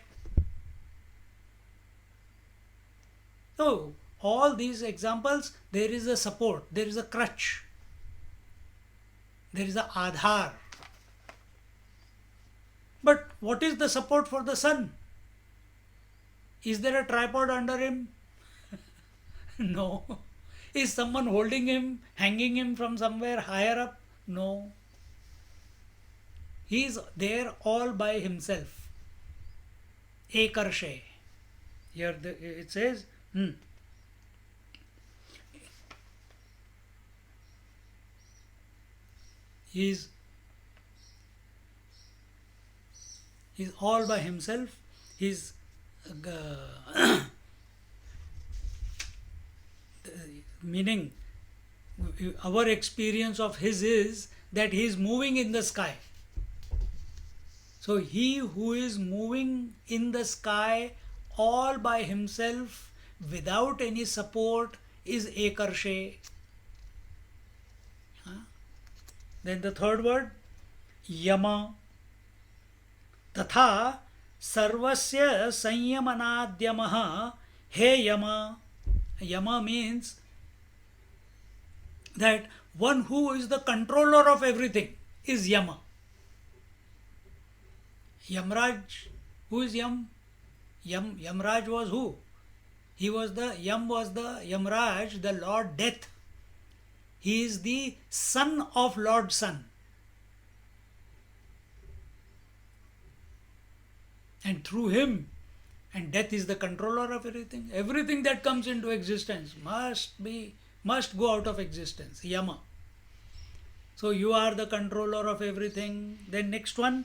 So, all these examples, there is a support, there is a crutch, there is a adhar. But what is the support for the sun? Is there a tripod under him? No. Is someone holding him, hanging him from somewhere higher up? No. He is there all by himself. Ekarshe. Here it says, He's all by himself. He's meaning our experience of his is that he is moving in the sky. So he who is moving in the sky all by himself without any support is Ekarshe. Then the third word, Yama. Tatha sarvasya sanyamanadhyamaha he Yama. Yama means that one who is the controller of everything is Yama. Yamraj, who is Yam? Yamraj was who? He was the Yamraj, the Lord Death. He is the son of Lord Sun. And through him, and death is the controller of everything. Everything that comes into existence must go out of existence. Yama. So you are the controller of everything. Then next one.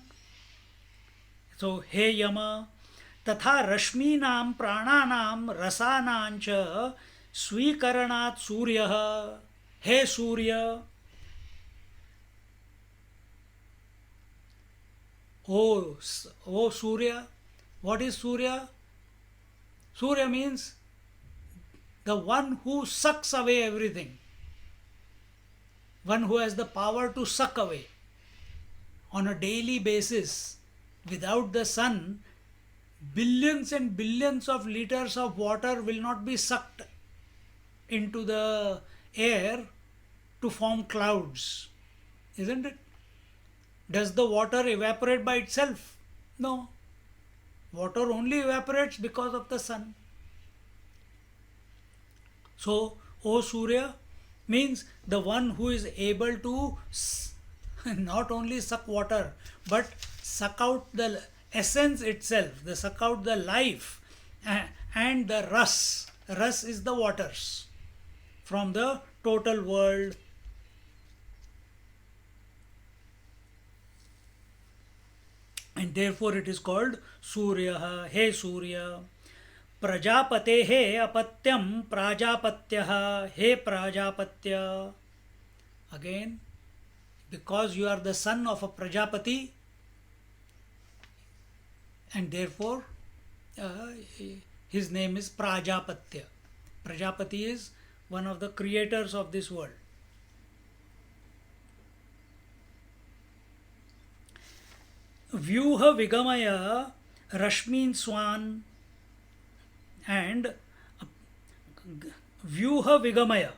So हे यम तथा रश्मीनां प्राणानां रसानांच स्वीकरणात् सूर्यः हे सूर्य O Surya. What is Surya? Surya means the one who sucks away everything, one who has the power to suck away on a daily basis. Without the sun, billions and billions of liters of water will not be sucked into the air to form clouds, isn't it? Does the water evaporate by itself? No. Water only evaporates because of the sun. So, O Surya means the one who is able to not only suck water but suck out the essence itself, the suck out the life and the ras. Ras is the waters from the total world. And therefore it is called Surya. He Surya. Prajapatehe apatyam prajapatyah. He Prajapatya. Again, because you are the son of a Prajapati, and therefore his name is Prajapatya. Prajapati is one of the creators of this world. Vyuha Vigamaya Rashmin Swan and Vyuha Vigamaya.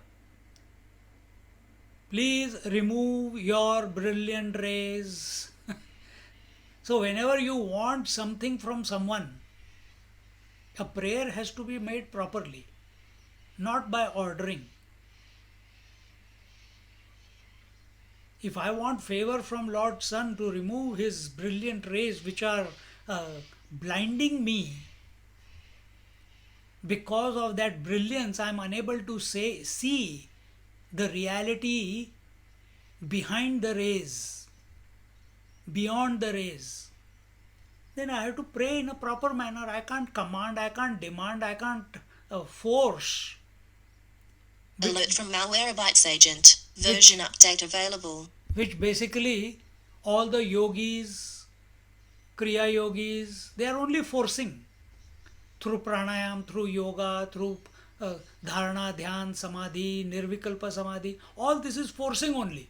Please remove your brilliant rays. So whenever you want something from someone, a prayer has to be made properly, not by ordering. If I want favor from Lord Sun to remove his brilliant rays which are blinding me, because of that brilliance I am unable to see the reality behind the rays, beyond the rays, then I have to pray in a proper manner. I can't command, I can't demand, I can't force. Alert from Malwarebytes agent. Version update available. Which basically all the yogis, Kriya yogis, they are only forcing through pranayam, through yoga, through dharana, dhyan, samadhi, nirvikalpa samadhi. All this is forcing only.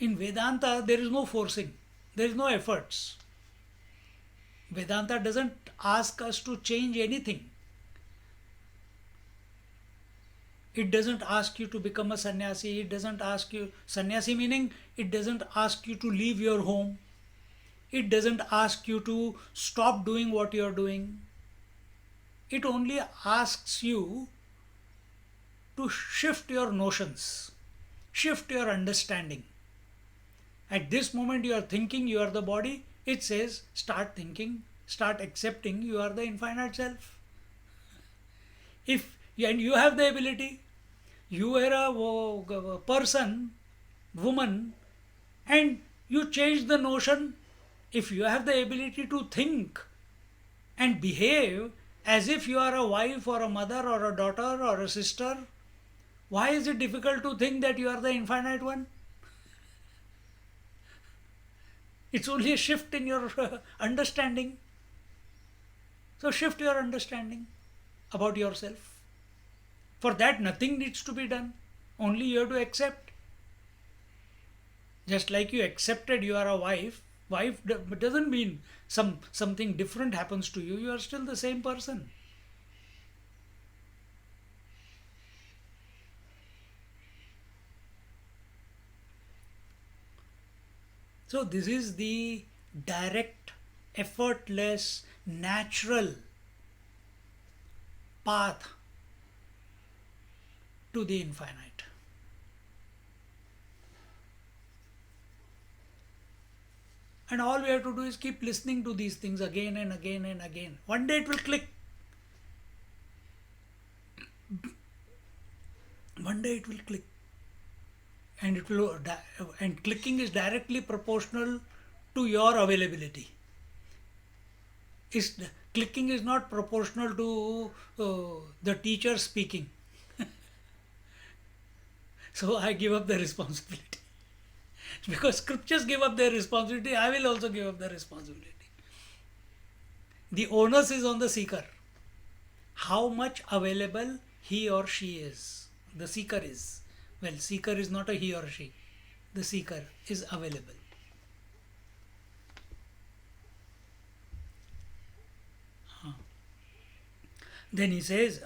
In Vedanta, there is no forcing, there is no efforts. Vedanta doesn't ask us to change anything. It doesn't ask you to become a sannyasi. It doesn't ask you, sannyasi meaning it doesn't ask you to leave your home. It doesn't ask you to stop doing what you are doing. It only asks you to shift your notions, shift your understanding. At this moment you are thinking you are the body. It says start thinking, start accepting you are the infinite self. And you have the ability. You are a person, woman, and you change the notion. If you have the ability to think and behave as if you are a wife or a mother or a daughter or a sister, why is it difficult to think that you are the infinite one? It's only a shift in your understanding. So shift your understanding about yourself. For that nothing needs to be done. Only you have to accept. Just like you accepted you are a wife. Wife doesn't mean something different happens to you. You are still the same person. So this is the direct, effortless, natural path to the infinite. And all we have to do is keep listening to these things again and again and again. One day it will click. One day it will click. And it will and clicking is directly proportional to your availability. Is clicking is not proportional to the teacher speaking. So I give up the responsibility. Because scriptures give up their responsibility, I will also give up the responsibility. The onus is on the seeker. How much available he or she is. The seeker is. Well, seeker is not a he or she. The seeker is available. Then he says,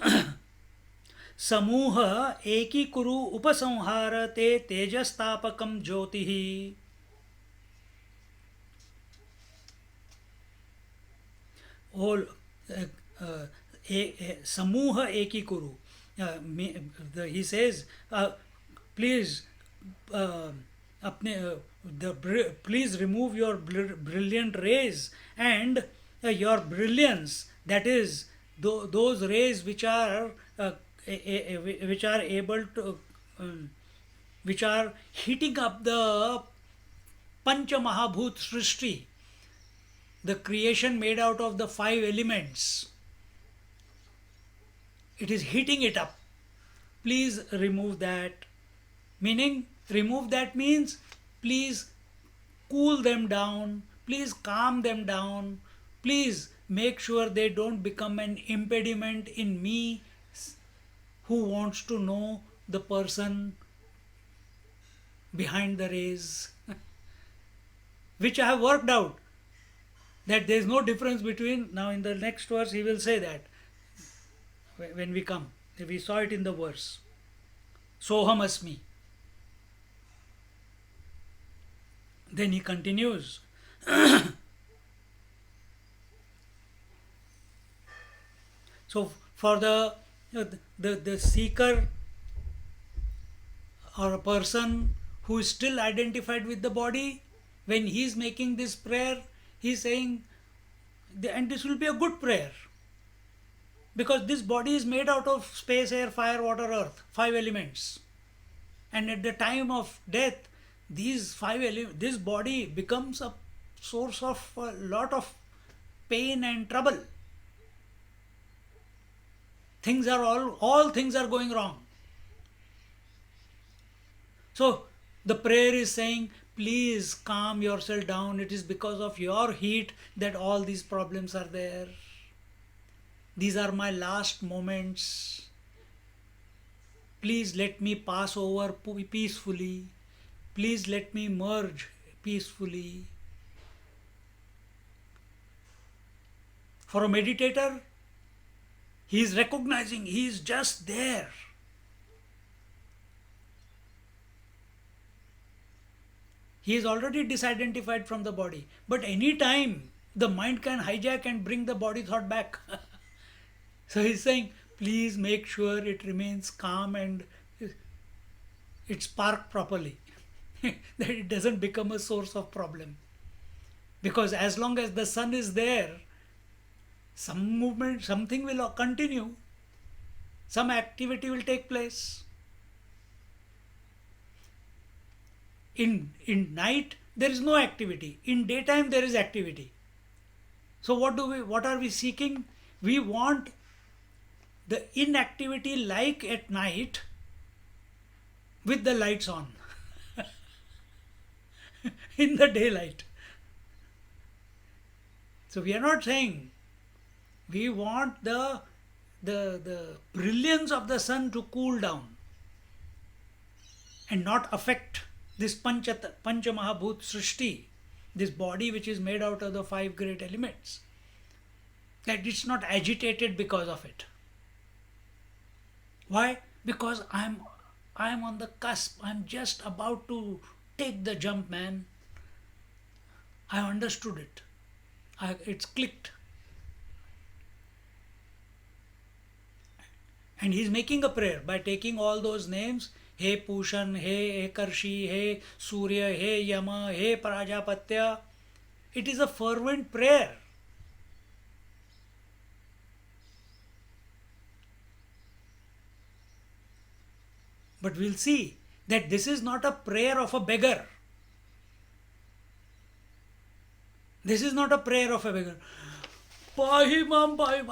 समूह एकीकुरु उपसंहार ते तेजस्तापकम ज्योतिः. All समूह एकीकुरु. He says, please please remove your brilliant rays and your brilliance, that is those rays which are able to which are heating up the Pancha Mahabhut Srishti, the creation made out of the 5 elements. It is heating it up. Please remove that. Meaning, remove that means please cool them down, please calm them down, please make sure they don't become an impediment in me who wants to know the person behind the rays, which I have worked out that there is no difference between. Now in the next verse he will say that when we come, we saw it in the verse, Soham Asmi. Then he continues, so for the seeker or a person who is still identified with the body, when he is making this prayer, he is saying, and this will be a good prayer, because this body is made out of space, air, fire, water, earth, 5 elements. And at the time of death, these 5 elements, this body becomes a source of a lot of pain and trouble. Things are all things are going wrong. So the prayer is saying, please calm yourself down. It is because of your heat that all these problems are there. These are my last moments. Please let me pass over peacefully. Please let me merge peacefully. For a meditator, he is recognizing he is just there. He is already disidentified from the body. But any time the mind can hijack and bring the body thought back. So he is saying, please make sure it remains calm and it's parked properly. That it doesn't become a source of problem. Because as long as the sun is there, some movement, something will continue. Some activity will take place. In night, there is no activity. In daytime, there is activity. So what are we seeking? We want the inactivity like at night with the lights on. In the daylight. So we are not saying we want the brilliance of the sun to cool down and not affect this Pancha Mahabhut Srishti, this body which is made out of the 5 great elements, that it's not agitated because of it. Why? Because I am on the cusp. I'm just about to take the jump, man. I understood it. It's clicked. And he's making a prayer by taking all those names. He Pushan, He Ekarshi, He Surya, He Yama, He Prajapatya. It is a fervent prayer. But we'll see that this is not a prayer of a beggar. This is not a prayer of a beggar. पाही माम पाही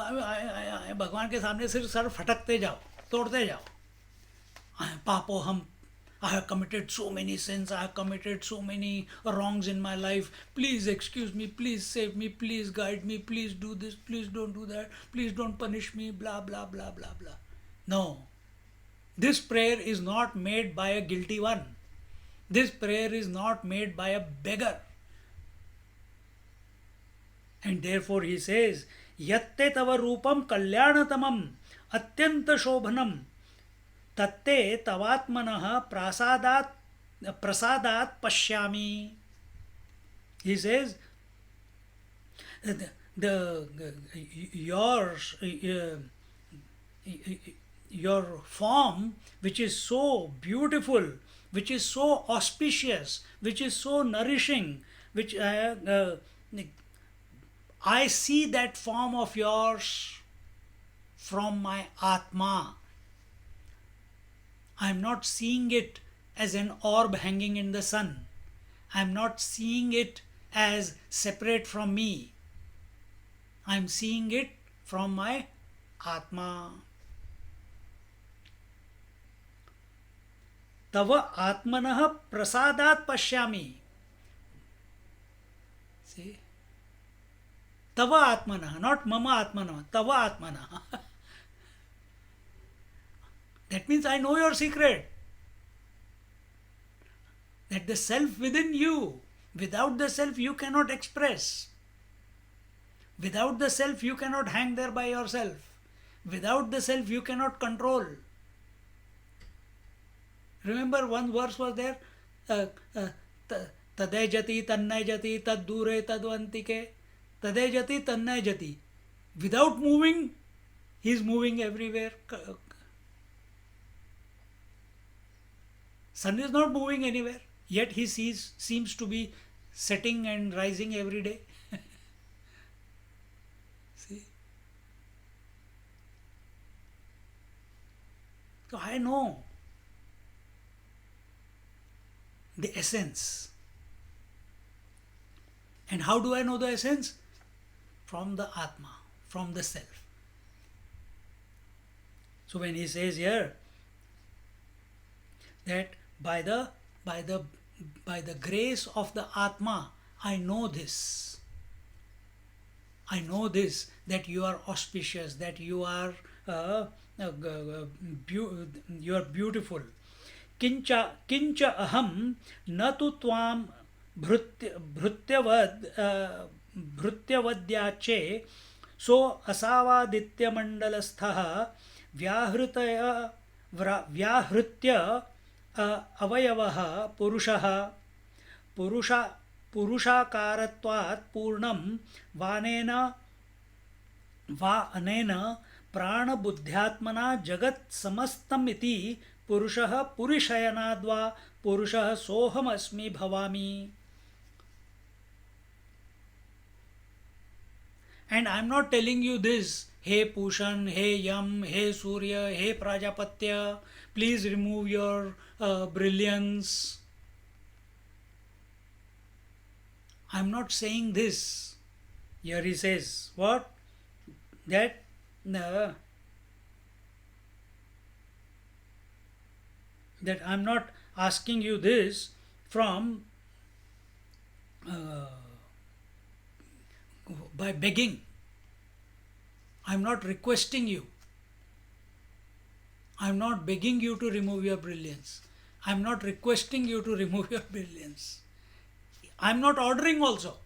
भगवान के सामने सिर्फ sir फटकते जाओ, तोड़ते जाओ. पापो हम, I have committed so many sins, I have committed so many wrongs in my life. Please excuse me, please save me, please guide me, please do this, please don't do that, please don't punish me, blah blah blah blah blah. No. This prayer is not made by a guilty one. This prayer is not made by a beggar. And therefore he says, Yatte tava rupam kalyanatamam atyanta shobhanam tatte tavatmanah prasadat pashyami. He says, your form, which is so beautiful, which is so auspicious, which is so nourishing, which I see that form of yours from my Atma. I am not seeing it as an orb hanging in the sun. I am not seeing it as separate from me. I am seeing it from my Atma. Tava Atmanah prasadat pashyami. See? Tava Atmanah, not Mama Atmanah, Tava Atmanah. That means I know your secret. That the self within you, without the self you cannot express. Without the self you cannot hang there by yourself. Without the self you cannot control. Remember one verse was there, Tadai jati, tannai jati, tad dure, tadvantike, Tadai jati, tannai jati. Without moving, he is moving everywhere. Sun is not moving anywhere, yet he seems to be setting and rising every day. See? So I know the essence. And how do I know the essence? From the Atma, from the self. So when he says here that by the grace of the Atma, I know this. I know this, that you are auspicious, that you are beautiful. Kincha aham na tu tvam भृत्यवद्याचे सो असवादित्य मंडलस्थः व्याहृत्य अवयवः पुरुषः पुरुषाकारत्वात् पूर्णं वानेन वा अनेन प्राणबुद्ध्यात्मना जगत् समस्तम् इति पुरुषः पुरुषयनाद्वा पुरुषः सोऽहमस्मि भवामि. And I am not telling you this, Hey Pushan, Hey Yam, Hey Surya, Hey Prajapatya, please remove your brilliance. I am not saying this. Here he says, what? That I am not asking you this from by begging. I am not requesting you. I am not begging you to remove your brilliance. I am not requesting you to remove your brilliance. I am not ordering also.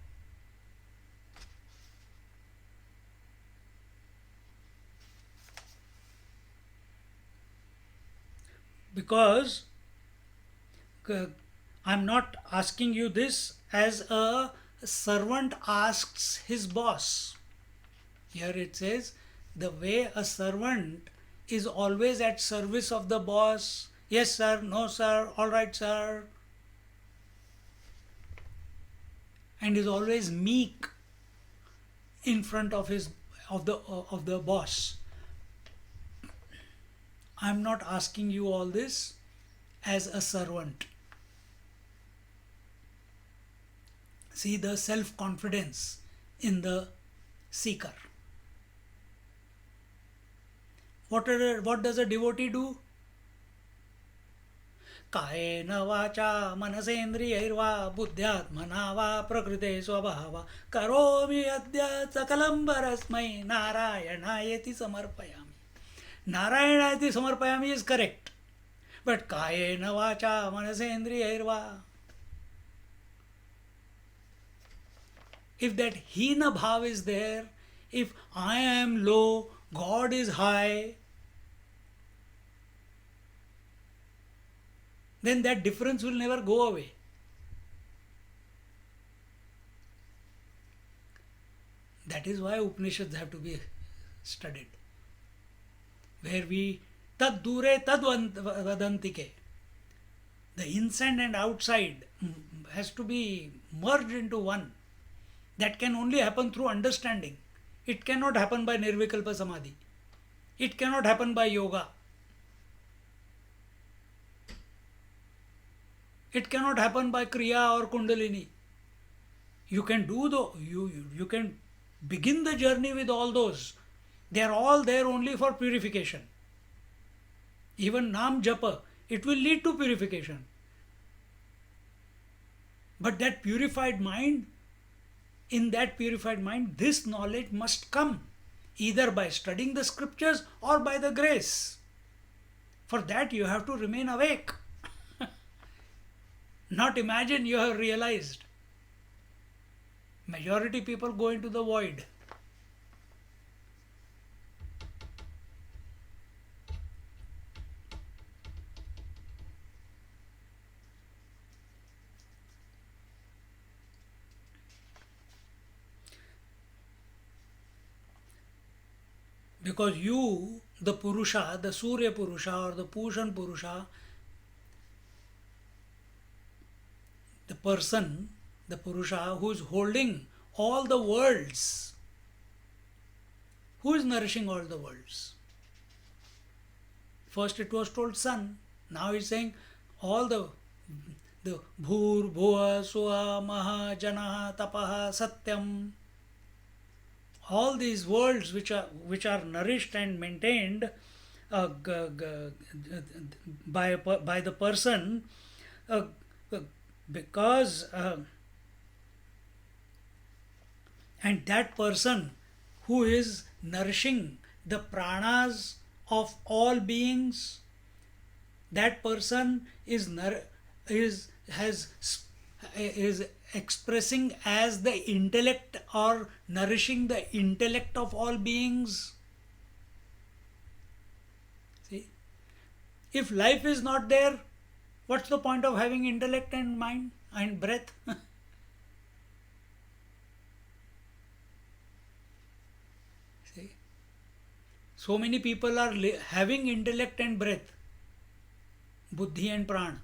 Because I am not asking you this as a servant asks his boss. Here it says, the way a servant is always at service of the boss. Yes sir, no sir, all right sir, and is always meek in front of his of the boss. I'm not asking you all this as a servant. See the self confidence in the seeker. What does a devotee do? कायेन वाचा मनसेन्द्रियैर्वा बुद्ध्यात्मना वा प्रकृते स्वभाव करोमि अद्य सकलं परस्मै नारायणायेति समर्पयामि. Narayanaयेति समर्पयामि is correct, but कायेन वाचा मनसेन्द्रियैर्वा, if that hina bhav is there, if I am low, God is high, then that difference will never go away. That is why Upanishads have to be studied. Where we tad dure tad vadantike. The inside and outside has to be merged into one. That can only happen through understanding. It cannot happen by Nirvikalpa Samadhi. It cannot happen by yoga. It cannot happen by Kriya or Kundalini. You can do you can begin the journey with all those. They are all there only for purification. Even Nam Japa, it will lead to purification. But that purified mind, in that purified mind, this knowledge must come either by studying the scriptures or by the grace. For that you have to remain awake. Not imagine you have realized. Majority people go into the void. Because you, the Purusha, the Surya Purusha or the Pushan Purusha, the person, the Purusha who is holding all the worlds, who is nourishing all the worlds? First it was told sun, now it's saying all the Bhur, Bhuva, Suha, Maha, Janaha, Tapaha, Satyam, all these worlds which are nourished and maintained by the person, because and that person who is nourishing the pranas of all beings, that person is expressing as the intellect or nourishing the intellect of all beings. See, if life is not there, what's the point of having intellect and mind and breath? See, so many people are having intellect and breath, buddhi and prana,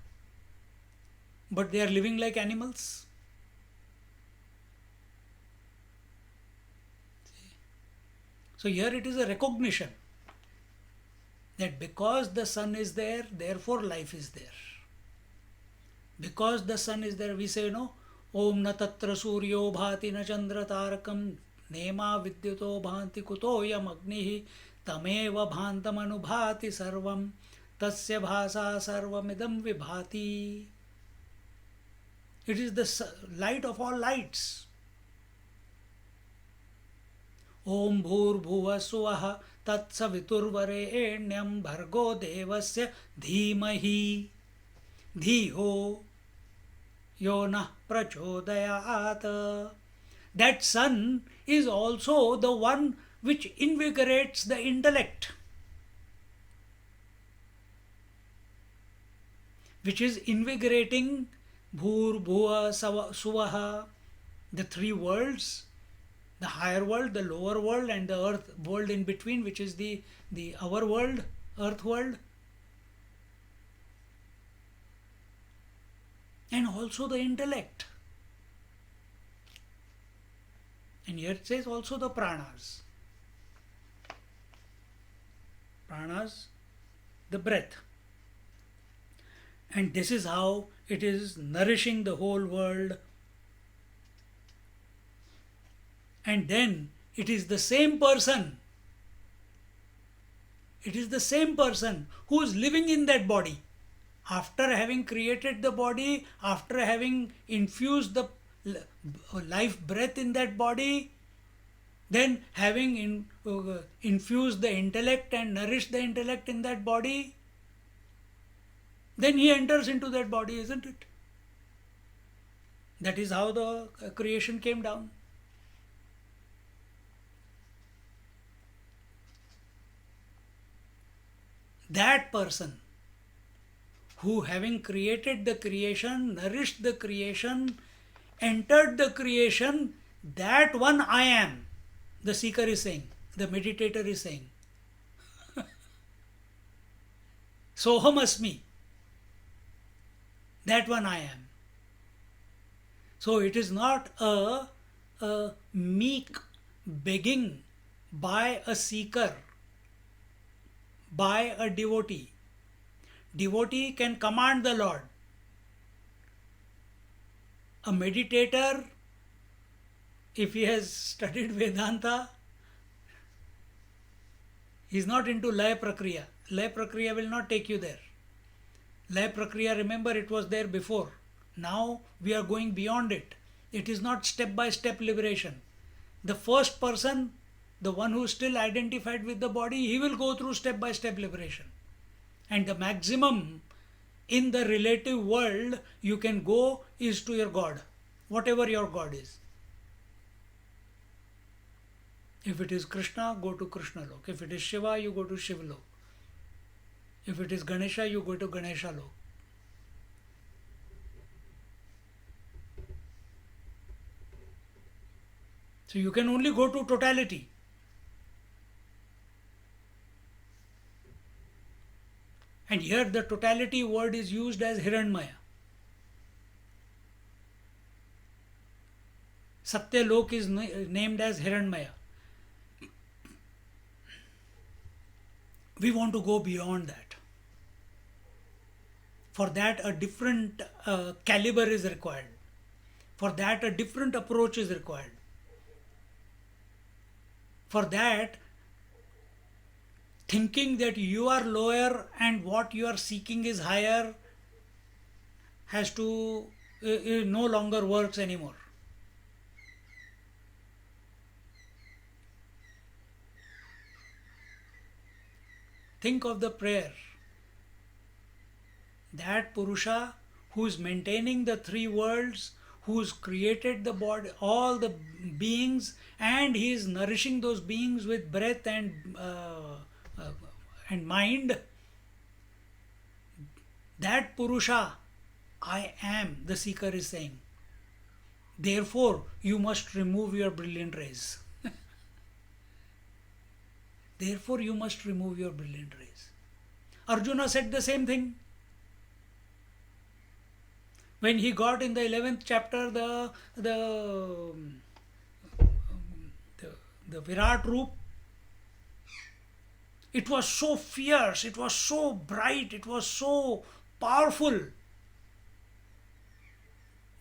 but they are living like animals. So here it is a recognition that because the sun is there, therefore life is there. Because the sun is there, we say, no, Om na tatra suryo bhati na chandra tarakam nema vidyuto bhanti kuto yam agnihi tameva bhantam anubhati sarvam tasya bhasa sarvamidam vibhati. It is the light of all lights. Om Bhur Bhuva Suvaha Tat Saviturvarenyam Bhargo Devasya Dhimahi Dhiyo Yonah Prachodayat. That sun is also the one which invigorates the intellect, which is invigorating Bhur Bhuva Suvaha, the three worlds, the higher world, the lower world, and the earth world in between, which is the our world. earth world, and also the intellect. And here it says also the pranas. Pranas, the breath. And this is how it is nourishing the whole world. And then it is the same person. It is the same person who is living in that body. After having created the body, after having infused the life breath in that body, then having infused the intellect and nourished the intellect in that body, then he enters into that body, isn't it? That is how the creation came down. That person who, having created the creation, nourished the creation, entered the creation, that one I am, the seeker is saying, the meditator is saying. Soham asmi. That one I am. So it is not a meek begging by a seeker, by a devotee. Devotee can command the Lord. A meditator, if he has studied Vedanta, he is not into Laya Prakriya. Laya Prakriya will not take you there. Laya Prakriya, remember, it was there before. Now we are going beyond it. It is not step by step liberation. The first person, the one who is still identified with the body, he will go through step by step liberation. And the maximum in the relative world you can go is to your God, whatever your God is. If it is Krishna, go to Krishna Lok. If it is Shiva, you go to Shiva Lok. If it is Ganesha, you go to Ganesha Lok. So you can only go to totality. And here the totality word is used as Hiranmaya. Satya Lok is named as Hiranmaya. We want to go beyond that. For that, a different caliber is required. For that, a different approach is required. For that, thinking that you are lower and what you are seeking is higher has to no longer works anymore. Think of the prayer. That Purusha who is maintaining the three worlds, who has created the body, all the beings, and he is nourishing those beings with breath and mind. That Purusha, I am, the seeker is saying. Therefore, you must remove your brilliant rays. Therefore, you must remove your brilliant rays. Arjuna said the same thing. When he got in the 11th chapter the Virat Roop, it was so fierce, it was so bright, it was so powerful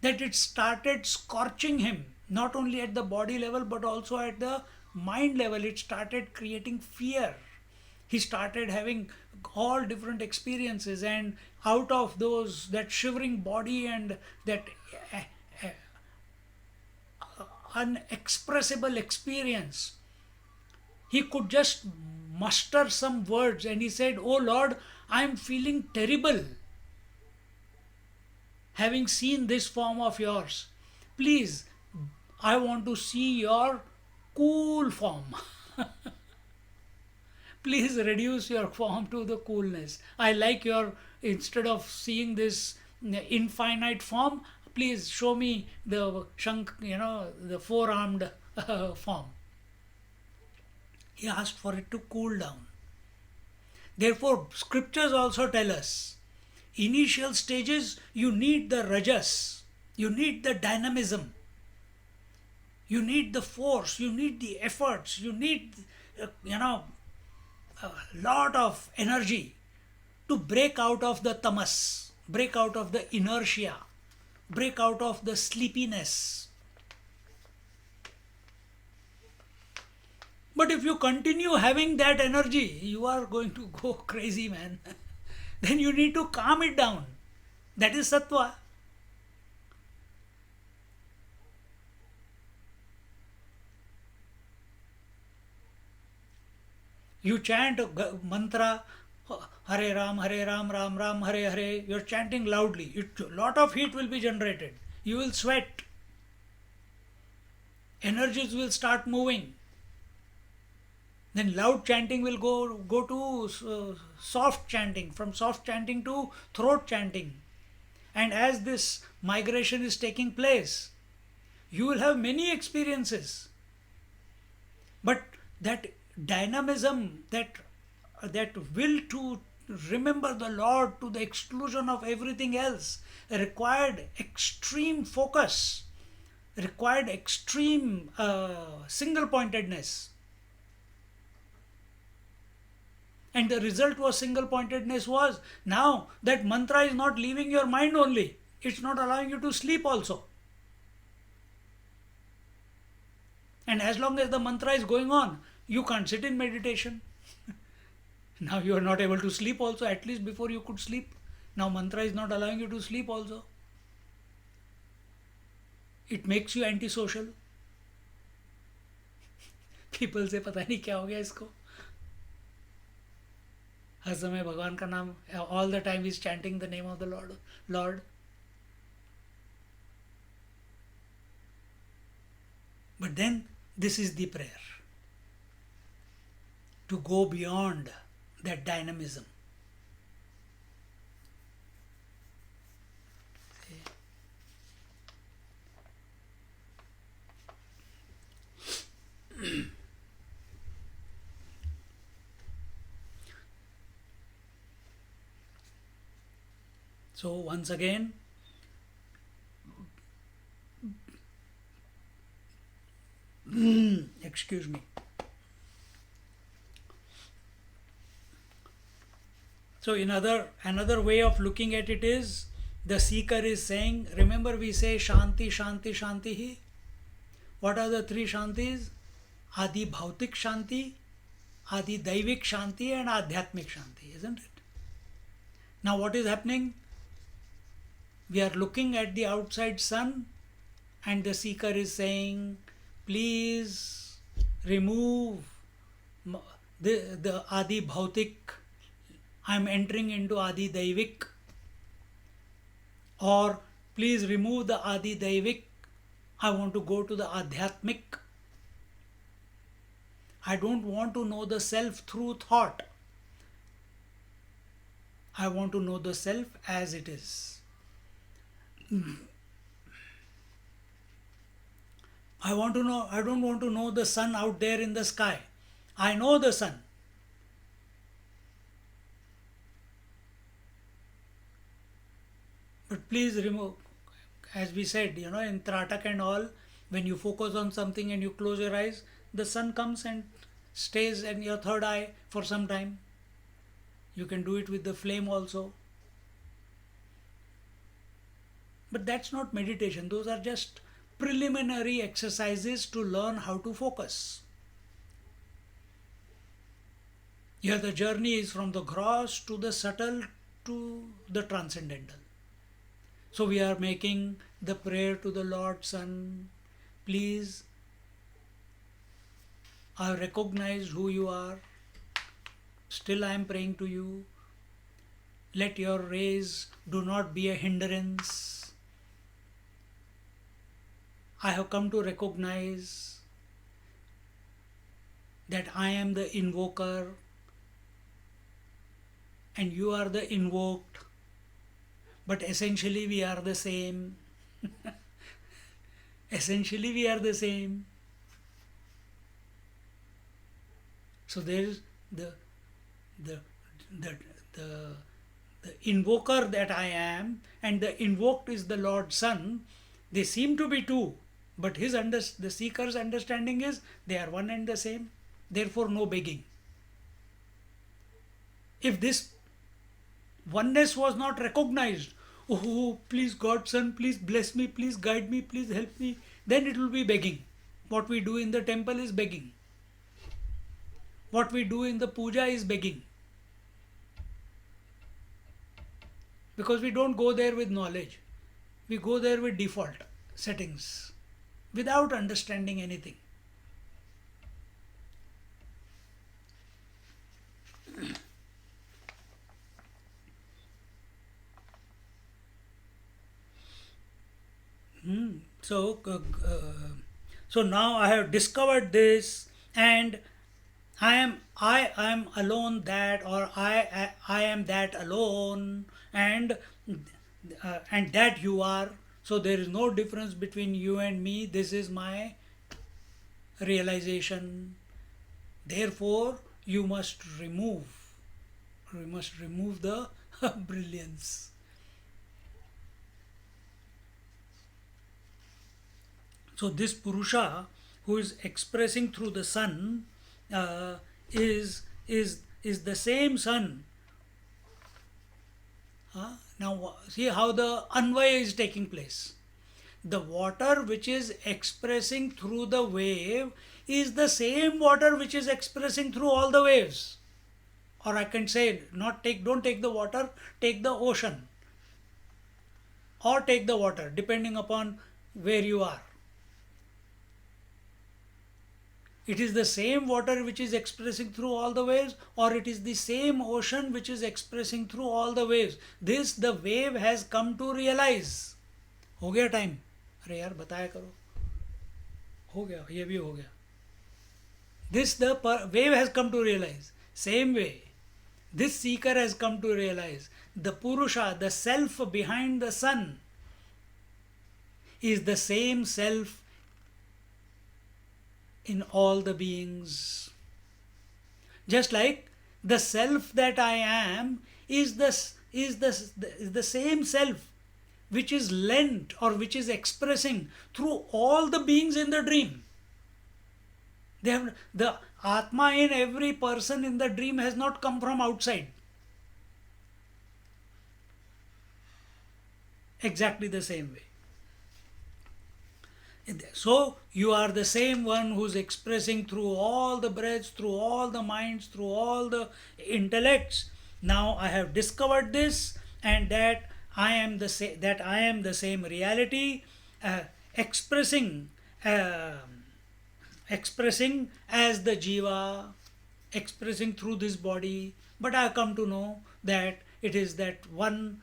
that it started scorching him, not only at the body level but also at the mind level. It started creating fear. He started having all different experiences, and out of those, that shivering body and that unexpressible experience, he could just muster some words, and he said, "Oh Lord, I am feeling terrible having seen this form of yours. Please, I want to see your cool form." Please reduce your form to the coolness. I like your, instead of seeing this infinite form, please show me the the four-armed form. He asked for it to cool down. Therefore, scriptures also tell us initial stages you need the rajas, you need the dynamism, you need the force, you need the efforts, you need, a lot of energy to break out of the tamas, break out of the inertia, break out of the sleepiness. But if you continue having that energy, you are going to go crazy, man. Then you need to calm it down. That is sattva. You chant a mantra, Hare Ram, Ram Ram, Hare Hare. You're chanting loudly. A lot of heat will be generated. You will sweat. Energies will start moving. Then loud chanting will go to soft chanting, from soft chanting to throat chanting. And as this migration is taking place, you will have many experiences. But that dynamism, that will to remember the Lord to the exclusion of everything else, required extreme focus, required extreme single pointedness. And the result was single pointedness was now that mantra is not leaving your mind only, it's not allowing you to sleep also. And as long as the mantra is going on, you can't sit in meditation. Now you are not able to sleep also, at least before you could sleep. Now mantra is not allowing you to sleep also. It makes you antisocial. People say पता नहीं क्या हो गया इसको, हर समय भगवान का नाम, all the time is chanting the name of the Lord. But then this is the prayer, to go beyond that dynamism. So once again, excuse me. So another way of looking at it is, the seeker is saying, remember we say Shanti, Shanti, Shanti hi. What are the three Shantis? Adi Bhautik Shanti, Adi Daivik Shanti, and Adhyatmik Shanti, isn't it? Now what is happening? We are looking at the outside sun, and the seeker is saying, please remove the Adi Bhautik. I am entering into Adi Daivik. Or please remove the Adi Daivik. I want to go to the Adhyatmik. I don't want to know the self through thought. I want to know the self as it is. I don't want to know the sun out there in the sky. I know the sun. But please remove, as we said, in Tratak and all, when you focus on something and you close your eyes, the sun comes and stays in your third eye for some time. You can do it with the flame also. But that's not meditation. Those are just preliminary exercises to learn how to focus. Here the journey is from the gross to the subtle to the transcendental. So we are making the prayer to the Lord Sun. Please, I have recognized who you are. Still I am praying to you. Let your rays do not be a hindrance. I have come to recognize that I am the invoker and you are the invoked, but essentially we are the same. Essentially we are the same. So there is the the, the, the invoker that I am and the invoked is the Lord Sun, they seem to be two, but the seeker's understanding is they are one and the same, therefore no begging. If this oneness was not recognized, oh, please God Son, please bless me, please guide me, please help me, then it will be begging. What we do in the temple is begging. What we do in the puja is begging. Because we don't go there with knowledge. We go there with default settings without understanding anything. So, so now I have discovered this, and I am alone that, or I am that alone, and that you are. So there is no difference between you and me. This is my realization. Therefore, you must remove. We must remove the brilliance. So this Purusha, who is expressing through the sun, uh, is the same sun. Now see how the Anvaya is taking place. The water which is expressing through the wave is the same water which is expressing through all the waves. Or I can say, don't take the water, take the ocean. Or take the water, depending upon where you are. It is the same water which is expressing through all the waves, or it is the same ocean which is expressing through all the waves. This the wave has come to realize. हो गया time? अरे यार बताया करो. हो गया, ये भी हो गया. This the wave has come to realize. Same way, this seeker has come to realize the Purusha, the self behind the sun, is the same self in all the beings. Just like the self that I am is the same self which is lent or which is expressing through all the beings in the dream. They have the Atma in every person in the dream has not come from outside. Exactly the same way. So you are the same one who's expressing through all the breaths, through all the minds, through all the intellects. Now I have discovered this, and that I am the same reality, expressing expressing as the jiva, expressing through this body. But I have come to know that it is that one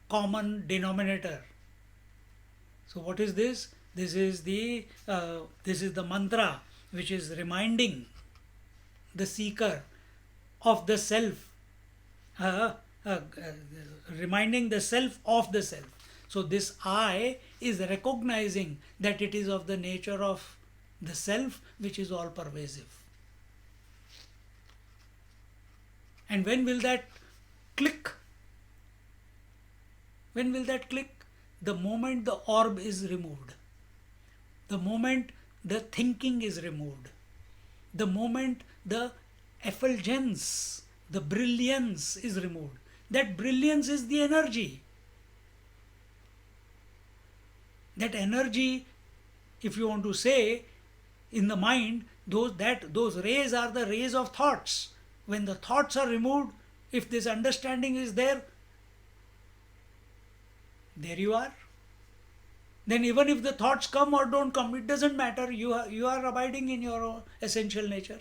common denominator. So what is this? This is the mantra which is reminding the seeker of the self, reminding the self of the self. So this I is recognizing that it is of the nature of the self which is all pervasive. And when will that click? When will that click? The moment the orb is removed, the moment the thinking is removed, the moment the effulgence, the brilliance is removed. That brilliance is the energy. That energy, if you want to say, in the mind, those rays are the rays of thoughts. When the thoughts are removed, if this understanding is there, there you are. Then even if the thoughts come or don't come, it doesn't matter. You are abiding in your own essential nature.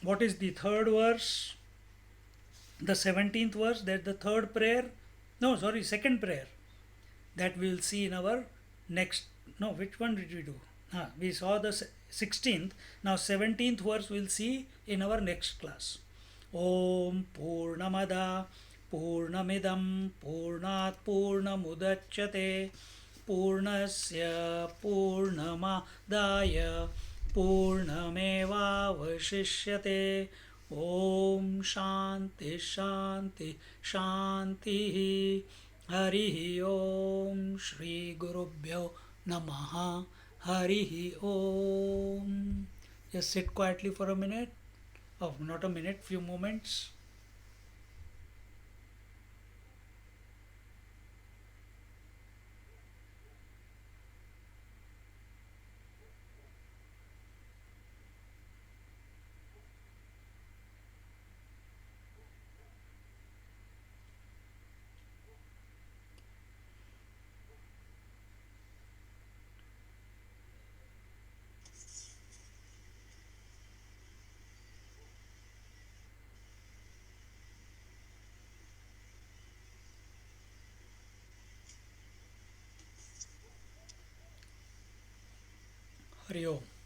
What is the third verse? The 17th verse, that's the third prayer. No, sorry, second prayer. That we'll see in our next. No, which one did we do? We saw the 16th. Now 17th verse we'll see in our next class. Om Purnamada Purnamidam Purnat Purnamudachyate Purnasya Purnamadaya पूर्णमेवावशिष्यते. ॐ शान्ति शान्ति शान्तिः. हरिः ॐ. श्रीगुरुभ्यो नमः. हरिः ॐ. Just sit quietly for a minute. Oh, not a minute, few moments. Hari Om.